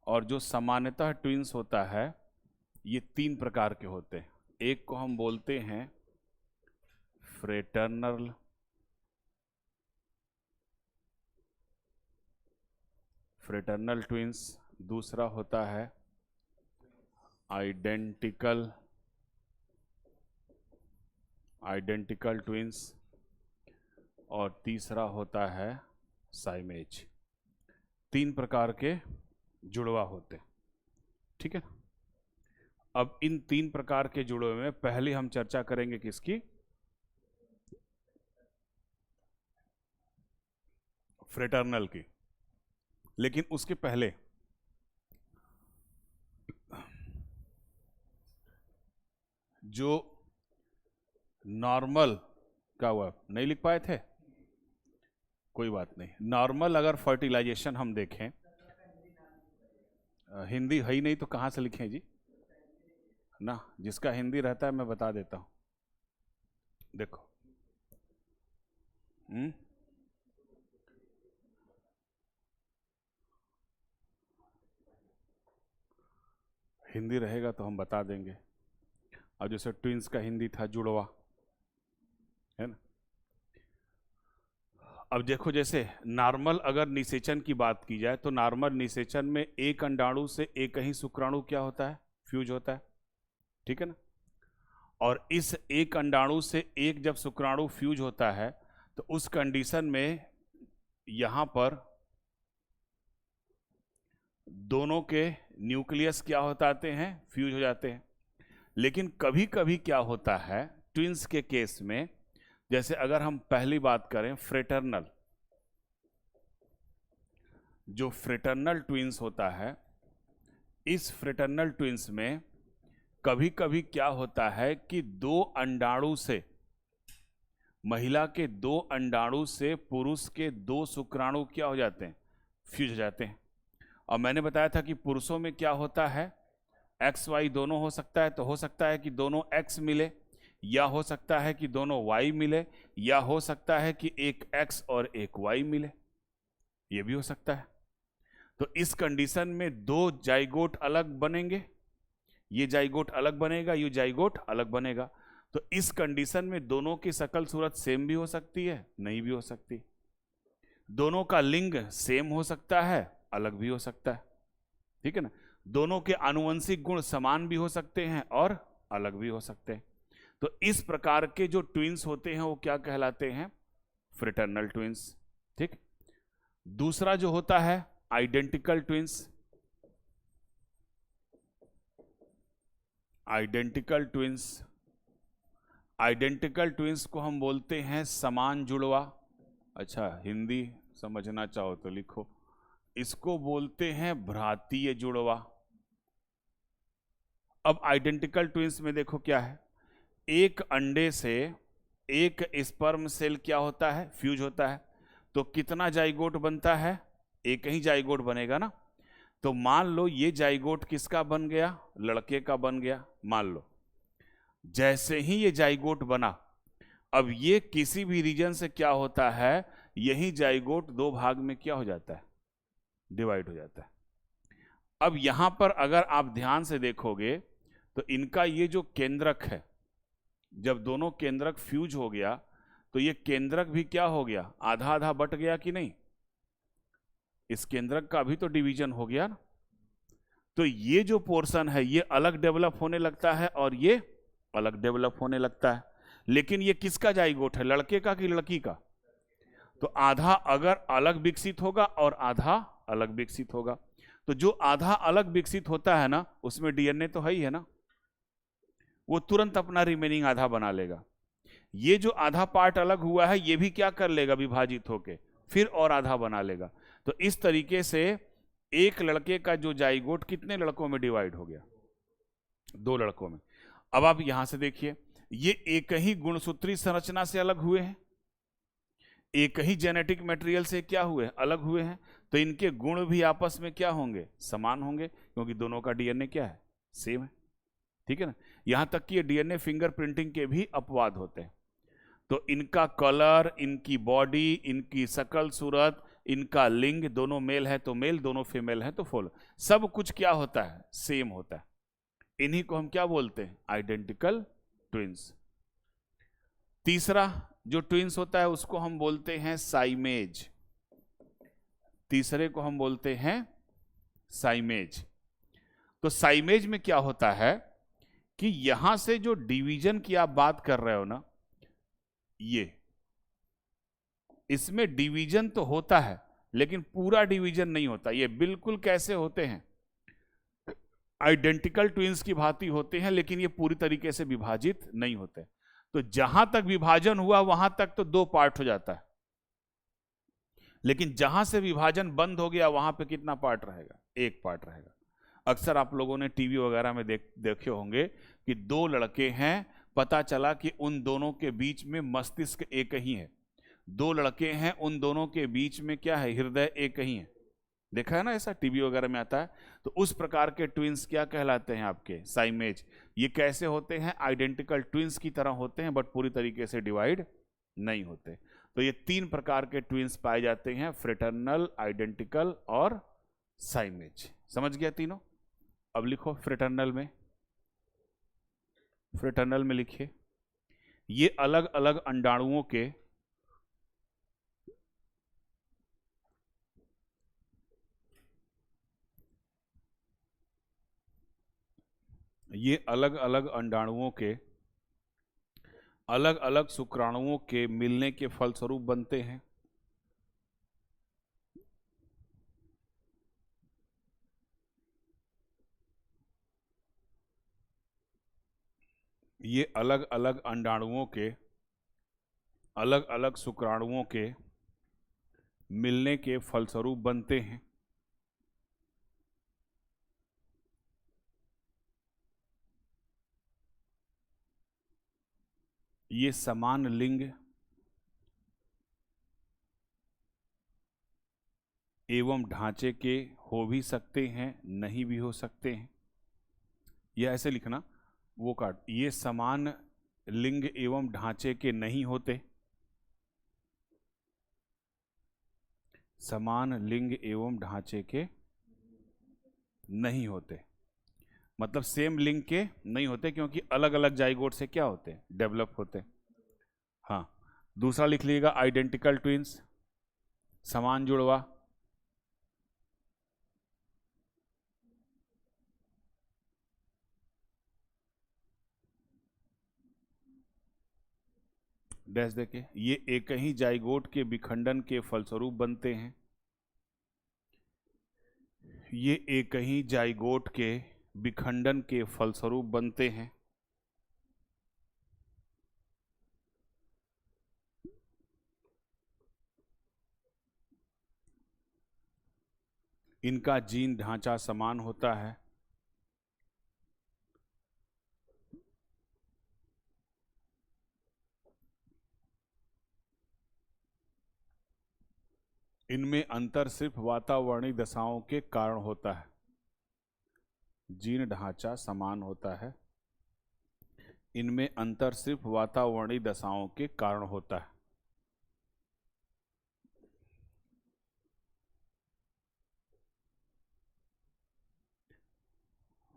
और जो सामान्यतः ट्विंस होता है ये 3 प्रकार के होते हैं। एक को हम बोलते हैं फ्रेटर्नल, ट्विंस। दूसरा होता है आइडेंटिकल ट्विंस, और तीसरा होता है साइमेज। 3 प्रकार के जुड़वा होते हैं, ठीक है। अब इन 3 प्रकार के जुड़वे में पहले हम चर्चा करेंगे किसकी, फ्रेटर्नल की। लेकिन उसके पहले जो नॉर्मल का हुआ नहीं लिख पाए थे, कोई बात नहीं। नॉर्मल अगर फर्टिलाइजेशन हम देखें, हिंदी है ही नहीं तो कहाँ से लिखें जी ना, जिसका हिंदी रहता है मैं बता देता हूँ। देखो हिंदी रहेगा तो हम बता देंगे। अब जैसे ट्विंस का हिंदी था जुड़वा, है ना। अब देखो जैसे नॉर्मल अगर निषेचन की बात की जाए तो नॉर्मल निषेचन में एक अंडाणु से एक ही शुक्राणु क्या होता है, फ्यूज होता है, ठीक है ना। और इस एक अंडाणु से एक जब शुक्राणु फ्यूज होता है तो उस कंडीशन में यहां पर दोनों के न्यूक्लियस क्या हो जाते हैं, फ्यूज हो जाते हैं। लेकिन कभी कभी क्या होता है ट्विंस के केस में, जैसे अगर हम पहली बात करें फ्रेटर्नल, जो फ्रेटर्नल ट्विंस होता है, इस फ्रेटर्नल ट्विंस में कभी कभी क्या होता है कि दो अंडाणु से, महिला के दो अंडाणु से पुरुष के दो शुक्राणु क्या हो जाते हैं, फ्यूज हो जाते हैं। और मैंने बताया था कि पुरुषों में क्या होता है, एक्स वाई दोनों हो सकता है, तो हो सकता है कि दोनों एक्स मिले, या हो सकता है कि दोनों वाई मिले, या हो सकता है कि एक एक्स और एक वाई मिले, ये भी हो सकता है। तो इस कंडीशन में दो जाइगोट अलग बनेंगे, ये जाइगोट अलग बनेगा, ये जाइगोट अलग बनेगा। तो इस कंडीशन में दोनों की शकल सूरत सेम भी हो सकती है, नहीं भी हो सकती। दोनों का लिंग सेम हो सकता है, अलग भी हो सकता है, ठीक है ना। दोनों के आनुवंशिक गुण समान भी हो सकते हैं और अलग भी हो सकते हैं। तो इस प्रकार के जो ट्विंस होते हैं वो क्या कहलाते हैं, फ्रेटर्नल ट्विंस, ठीक। दूसरा जो होता है identical twins. Identical twins, identical twins को हम बोलते हैं समान जुड़वा। अच्छा हिंदी समझना चाहो तो लिखो, इसको बोलते हैं भ्रातीय जुड़वा। अब आइडेंटिकल ट्विंस में देखो क्या है, एक अंडे से एक स्पर्म सेल क्या होता है, फ्यूज होता है। तो कितना जाइगोट बनता है, एक ही जाइगोट बनेगा ना। तो मान लो ये जाइगोट किसका बन गया, लड़के का बन गया, मान लो। जैसे ही ये जाइगोट बना, अब ये किसी भी रीजन से क्या होता है, यही जाइगोट दो भाग में क्या हो जाता है, डिवाइड हो जाता है। अब यहां पर अगर आप ध्यान से देखोगे तो इनका ये जो केंद्रक है, जब दोनों केंद्रक फ्यूज हो गया तो ये केंद्रक भी क्या हो गया, आधा आधा बट गया कि नहीं। इस केंद्रक का भी तो डिवीजन हो गया ना। तो ये जो पोर्शन है ये अलग डेवलप होने लगता है और ये अलग डेवलप होने लगता है। लेकिन ये किसका जाइगोट है, लड़के का कि लड़की का। तो आधा अगर अलग विकसित होगा और आधा अलग विकसित होगा, तो जो आधा अलग विकसित होता है ना उसमें डीएनए तो है ही है ना, वो तुरंत अपना रिमेनिंग आधा बना लेगा। ये जो आधा पार्ट अलग हुआ है ये भी क्या कर लेगा, विभाजित होके फिर और आधा बना लेगा। तो इस तरीके से एक लड़के का जो जाइगोट कितने लड़कों में डिवाइड हो गया, दो लड़कों में। अब आप यहां से देखिए, ये एक ही गुणसूत्री संरचना से अलग हुए हैं, एक ही जेनेटिक मटेरियल से क्या हुए, अलग हुए हैं। तो इनके गुण भी आपस में क्या होंगे, समान होंगे, क्योंकि दोनों का डीएनए क्या है, सेम है, ठीक है ना। यहां तक कि ये डीएनए फिंगरप्रिंटिंग के भी अपवाद होते हैं। तो इनका कलर, इनकी बॉडी, इनकी शकल सूरत, इनका लिंग, दोनों मेल है तो मेल, दोनों फीमेल है तो फॉलो, सब कुछ क्या होता है, सेम होता है। इन्हीं को हम क्या बोलते हैं, आइडेंटिकल ट्विंस। तीसरा जो ट्विंस होता है उसको हम बोलते हैं साइमेज। तीसरे को हम बोलते हैं साइमेज। तो साइमेज में क्या होता है कि यहां से जो डिवीजन की आप बात कर रहे हो ना, ये इसमें डिवीजन तो होता है लेकिन पूरा डिवीजन नहीं होता। ये बिल्कुल कैसे होते हैं, आइडेंटिकल ट्विंस की भांति होते हैं, लेकिन ये पूरी तरीके से विभाजित नहीं होते। तो जहां तक विभाजन हुआ वहां तक तो दो पार्ट हो जाता है, लेकिन जहां से विभाजन बंद हो गया वहां पे कितना पार्ट रहेगा, एक पार्ट रहेगा। अक्सर आप लोगों ने टीवी वगैरह में देखे होंगे कि दो लड़के हैं, पता चला कि उन दोनों के बीच में मस्तिष्क एक ही है। दो लड़के हैं, उन दोनों के बीच में क्या है, हृदय एक ही है। देखा है ना, ऐसा टीवी वगैरह में आता है। तो उस प्रकार के ट्विंस क्या कहलाते हैं, आपके साइमेज। ये कैसे होते हैं, आइडेंटिकल ट्विंस की तरह होते हैं, बट पूरी तरीके से डिवाइड नहीं होते। तो ये तीन प्रकार के ट्विंस पाए जाते हैं, फ्रेटर्नल, आइडेंटिकल और साइमेज। समझ गया तीनों। अब लिखो फ्रेटर्नल में, फ्रेटर्नल में लिखिए, ये अलग अलग अंडाणुओं के अलग अलग अंडाणुओं के अलग अलग शुक्राणुओं के मिलने के फलस्वरूप बनते हैं। ये अलग अलग अंडाणुओं के अलग अलग शुक्राणुओं के मिलने के फलस्वरूप बनते हैं। ये समान लिंग एवं ढांचे के हो भी सकते हैं, नहीं भी हो सकते हैं। यह ऐसे लिखना, वो काट, ये समान लिंग एवं ढांचे के नहीं होते, समान लिंग एवं ढांचे के नहीं होते, मतलब सेम लिंग के नहीं होते, क्योंकि अलग अलग जाइगोट से क्या होते हैं, डेवलप होते हैं। हाँ, दूसरा लिख लीजिएगा, आइडेंटिकल ट्विंस, समान जुड़वा। डैश देके, ये एक ही जाइगोट के विखंडन के फलस्वरूप बनते हैं। ये एक ही जाइगोट के विखंडन के फलस्वरूप बनते हैं। इनका जीन ढांचा समान होता है। इनमें अंतर सिर्फ वातावरणीय दशाओं के कारण होता है। जीन ढांचा समान होता है, इनमें अंतर सिर्फ वातावरणीय दशाओं के कारण होता है।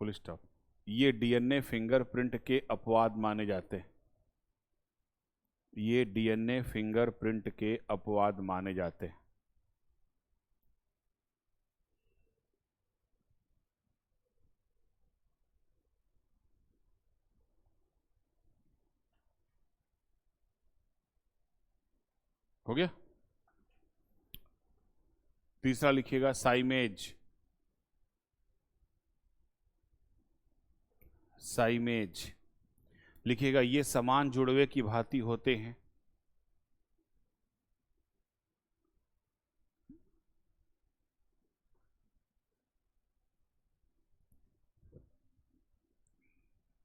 Full stop. ये डीएनए फिंगरप्रिंट के अपवाद माने जाते हैं। ये डीएनए फिंगरप्रिंट के अपवाद माने जाते हैं। हो गया। तीसरा लिखिएगा, साइमेज। साइमेज लिखिएगा, ये समान जुड़वे की भांति होते हैं।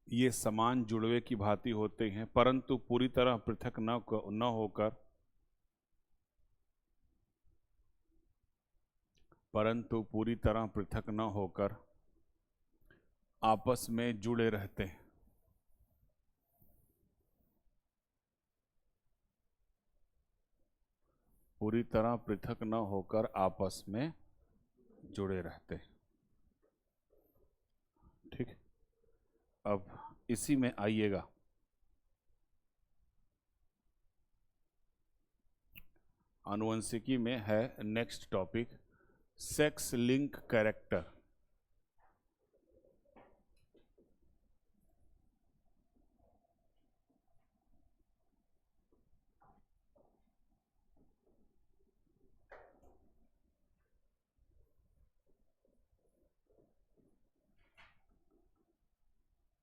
ये समान जुड़वे की भांति होते हैं, परंतु पूरी तरह पृथक न होकर, परंतु पूरी तरह पृथक न होकर आपस में जुड़े रहते हैं। पूरी तरह पृथक न होकर आपस में जुड़े रहते हैं। ठीक, अब इसी में आइएगा, आनुवंशिकी में है next topic, sex link character.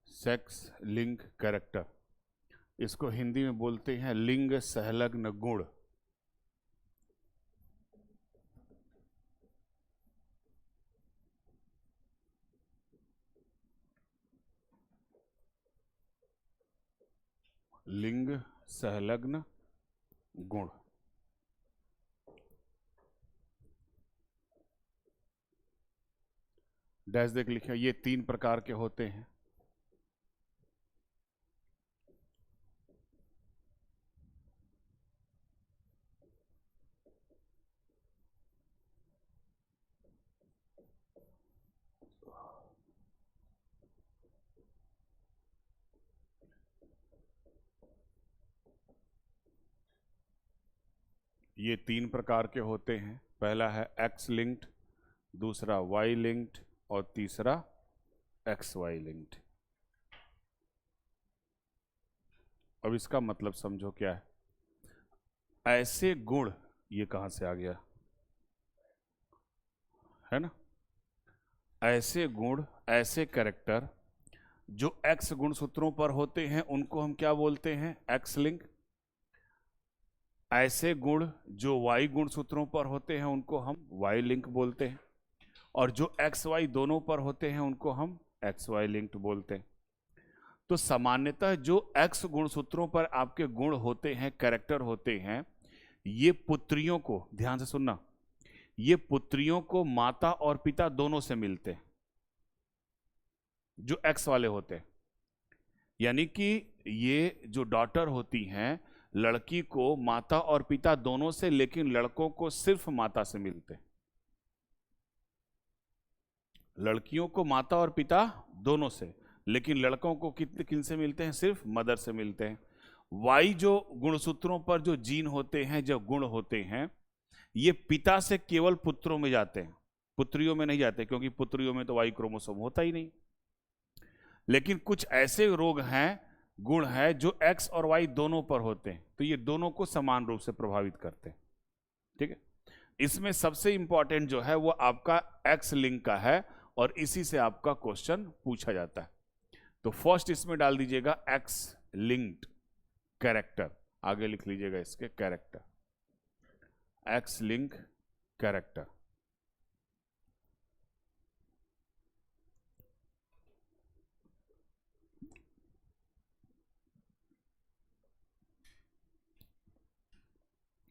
Sex link character, इसको हिंदी में बोलते हैं लिंग सहलग्न गुण। लिंग सहलग्न गुण। डैश देख लिखिए, ये 3 प्रकार के होते हैं। ये 3 प्रकार के होते हैं। पहला है एक्स लिंक्ड, दूसरा वाई लिंक्ड और तीसरा एक्स वाई लिंक्ड। अब इसका मतलब समझो क्या है। ऐसे गुण, ये कहां से आ गया, है ना, ऐसे गुण, ऐसे कैरेक्टर जो एक्स गुणसूत्रों पर होते हैं उनको हम क्या बोलते हैं, एक्स लिंक। ऐसे गुण जो वाई गुणसूत्रों पर होते हैं उनको हम वाई लिंक बोलते हैं, और जो एक्स वाई दोनों पर होते हैं उनको हम एक्स वाई लिंक्ड बोलते हैं। तो सामान्यतः जो एक्स गुणसूत्रों पर आपके गुण होते हैं, कैरेक्टर होते हैं, ये पुत्रियों को, ध्यान से सुनना, ये पुत्रियों को माता और पिता दोनों से मिलते हैं, जो एक्स वाले होते हैं। यानी कि ये जो डॉटर होती हैं, लड़की को माता और पिता दोनों से, लेकिन लड़कों को सिर्फ माता से मिलते हैं। लड़कियों को माता और पिता दोनों से, लेकिन लड़कों को किन से मिलते हैं, सिर्फ मदर से मिलते हैं। वाई जो गुणसूत्रों पर जो जीन होते हैं, जो गुण होते हैं, ये पिता से केवल पुत्रों में जाते हैं, पुत्रियों में नहीं जाते, क्योंकि पुत्रियों में तो वाई क्रोमोसोम होता ही नहीं। लेकिन कुछ ऐसे रोग हैं, गुण है, जो एक्स और वाई दोनों पर होते हैं, तो ये दोनों को समान रूप से प्रभावित करते हैं। ठीक है, इसमें सबसे इंपॉर्टेंट जो है वो आपका एक्स लिंक का है, और इसी से आपका क्वेश्चन पूछा जाता है। तो फर्स्ट इसमें डाल दीजिएगा एक्स लिंक्ड कैरेक्टर, आगे लिख लीजिएगा इसके कैरेक्टर, एक्स लिंक कैरेक्टर।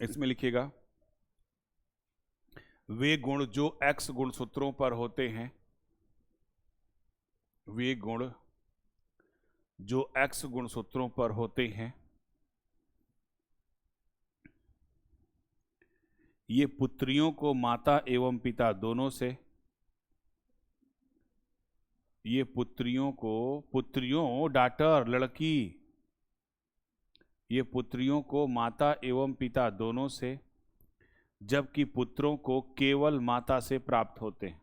इसमें लिखिएगा वे गुण जो एक्स गुणसूत्रों पर होते हैं, वे गुण जो एक्स गुणसूत्रों पर होते हैं, ये पुत्रियों को माता एवं पिता दोनों से, ये पुत्रियों को, पुत्रियों डॉटर लड़की, ये पुत्रियों को माता एवं पिता दोनों से, जबकि पुत्रों को केवल माता से प्राप्त होते हैं।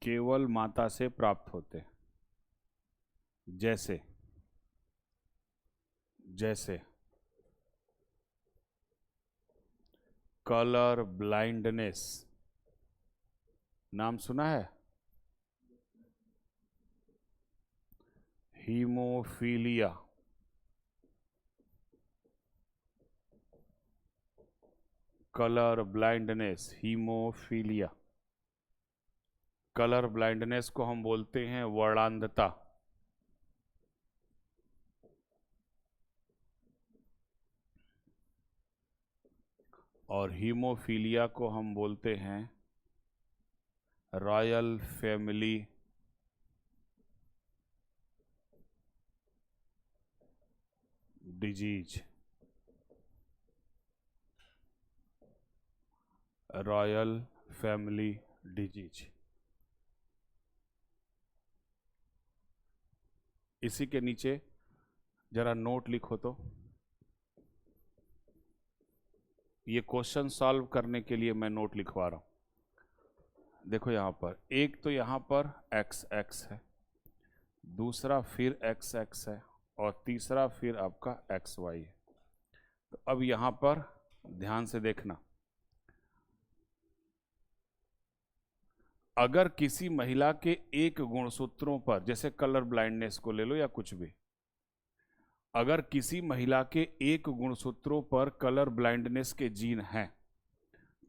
केवल माता से प्राप्त होते हैं। जैसे जैसे कलर ब्लाइंडनेस, नाम सुना है, haemophilia, colour blindness, haemophilia. Colour blindness को हम बोलते हैं वर्णांधता, और हीमोफीलिया को हम बोलते हैं royal family disease, royal family disease. इसी के नीचे जरा नोट लिखो तो, ये क्वेश्चन सॉल्व करने के लिए मैं नोट लिखवा रहा हूं। देखो यहां पर एक तो यहां पर एक्स एक्स है, दूसरा फिर एक्स एक्स है, और तीसरा फिर आपका एक्स वाई है। तो अब यहां पर ध्यान से देखना, अगर किसी महिला के एक गुणसूत्रों पर, जैसे कलर ब्लाइंडनेस को ले लो या कुछ भी, अगर किसी महिला के एक गुणसूत्रों पर कलर ब्लाइंडनेस के जीन हैं,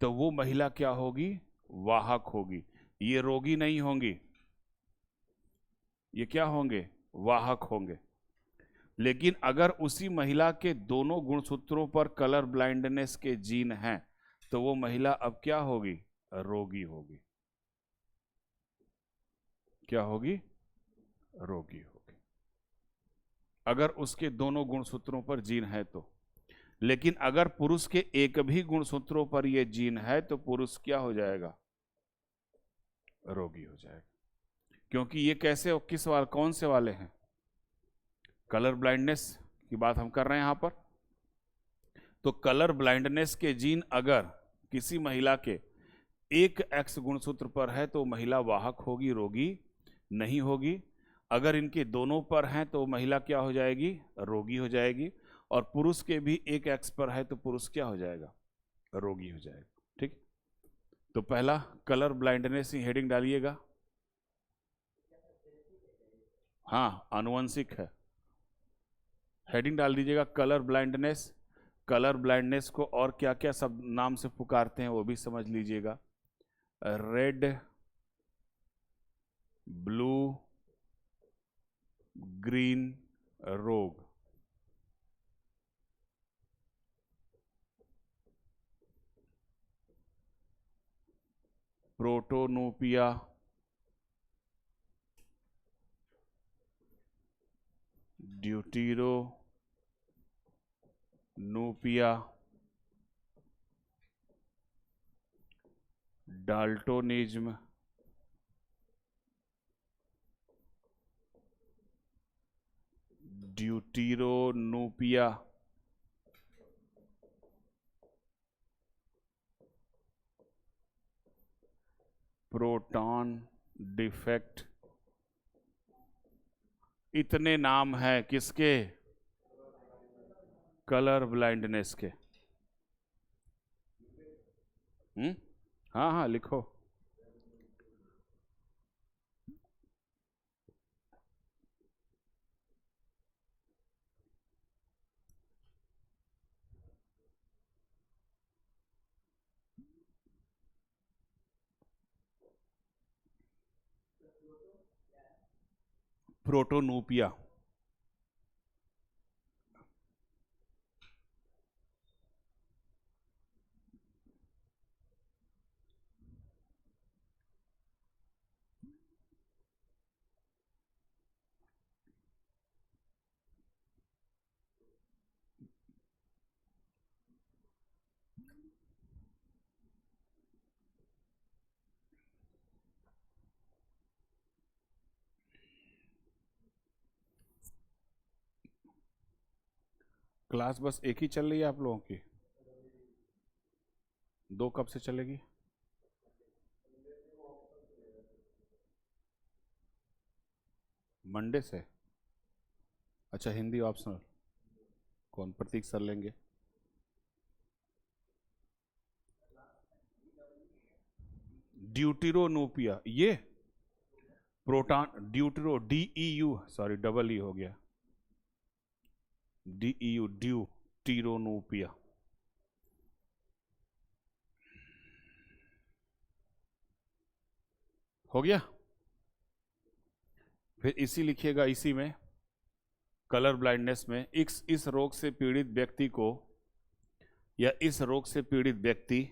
तो वो महिला क्या होगी, वाहक होगी, ये रोगी नहीं होंगी। ये क्या होंगे? वाहक होंगे। लेकिन अगर उसी महिला के दोनों गुणसूत्रों पर कलर ब्लाइंडनेस के जीन हैं तो वो महिला अब क्या होगी? रोगी होगी। क्या होगी? रोगी होगी, अगर उसके दोनों गुणसूत्रों पर जीन है तो। लेकिन अगर पुरुष के एक भी गुणसूत्रों पर यह जीन है तो पुरुष क्या हो जाएगा? रोगी हो जाएगा। क्योंकि ये कैसे और किस वाले, कौन से वाले हैं? कलर ब्लाइंडनेस की बात हम कर रहे हैं यहां पर। तो कलर ब्लाइंडनेस के जीन अगर किसी महिला के एक एक्स गुणसूत्र पर है तो महिला वाहक होगी, रोगी नहीं होगी। अगर इनके दोनों पर हैं तो महिला क्या हो जाएगी? रोगी हो जाएगी। और पुरुष के भी एक एक्स पर है तो पुरुष क्या हो जाएगा? रोगी हो जाएगा। ठीक। तो पहला कलर ब्लाइंडनेस ही हेडिंग डालिएगा। हाँ, आनुवंशिक है, हेडिंग डाल दीजिएगा कलर ब्लाइंडनेस। कलर ब्लाइंडनेस को और क्या क्या सब नाम से पुकारते हैं वो भी समझ लीजिएगा। रेड, ब्लू, ग्रीन रोग। प्रोटोनोपिया, ड्यूटीरोनोपिया, डाल्टोनिज्म, ड्यूटीरोनोपिया, प्रोटॉन डिफेक्ट। इतने नाम हैं किसके? कलर ब्लाइंडनेस के। हाँ हाँ लिखो। प्रोटोनोपिया, क्लास बस एक ही चल रही है आप लोगों की? दो कब से चलेगी? मंडे से? अच्छा, हिंदी ऑप्शनल। कौन? प्रतीक सर लेंगे। ड्यूटीरोनोपिया, ये proton deutero, DEU, sorry double E हो गया, DEU, ड्यूटीरोनोपिया। हो गया। फिर इसी लिखिएगा, इसी में कलर ब्लाइंडनेस में इस रोग से पीड़ित व्यक्ति को या इस रोग से पीड़ित व्यक्ति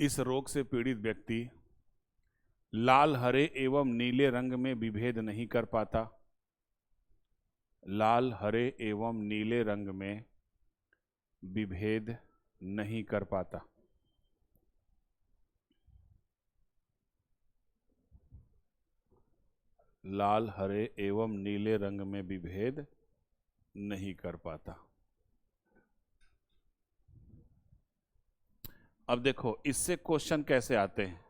इस रोग से पीड़ित व्यक्ति लाल, हरे एवं नीले रंग में विभेद नहीं कर पाता। लाल, हरे एवं नीले रंग में विभेद नहीं कर पाता। लाल, हरे एवं नीले रंग में विभेद नहीं कर पाता। अब देखो इससे क्वेश्चन कैसे आते हैं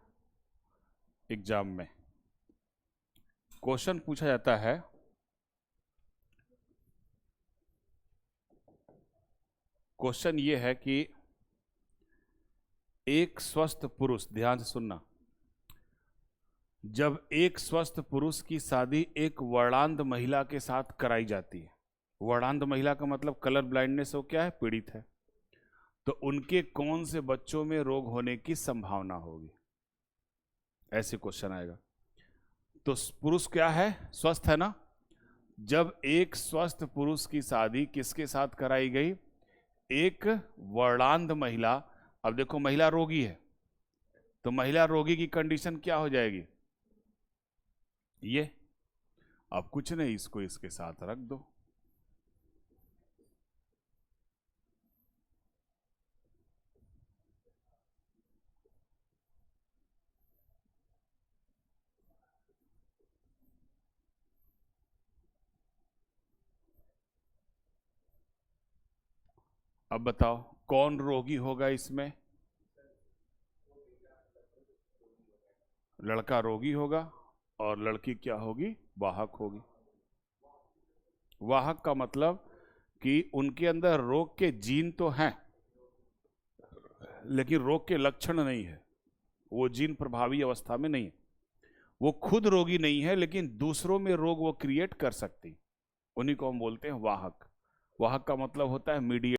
एग्जाम में। क्वेश्चन पूछा जाता है, क्वेश्चन ये है कि एक स्वस्थ पुरुष, ध्यान से सुनना, जब एक स्वस्थ पुरुष की शादी एक वर्णांध महिला के साथ कराई जाती है, वर्णांध महिला का मतलब कलर ब्लाइंडनेस हो क्या है, पीड़ित है। तो उनके कौन से बच्चों में रोग होने की संभावना होगी, ऐसे क्वेश्चन आएगा। तो पुरुष क्या है, स्वस्थ है ना। जब एक स्वस्थ पुरुष की शादी किसके साथ कराई गई, एक वर्णांध महिला। अब देखो महिला रोगी है, तो महिला रोगी की कंडीशन क्या हो जाएगी, ये। अब कुछ नहीं, इसको इसके साथ रख दो। अब बताओ कौन रोगी होगा इसमें, लड़का रोगी होगा और लड़की क्या होगी, वाहक होगी। वाहक का मतलब कि उनके अंदर रोग के जीन तो हैं, लेकिन रोग के लक्षण नहीं है, वो जीन प्रभावी अवस्था में नहीं है। वो खुद रोगी नहीं है, लेकिन दूसरों में रोग वो क्रिएट कर सकती, उन्हीं को हम बोलते हैं वाहक। वाहक का मतलब होता है मीडिएटर।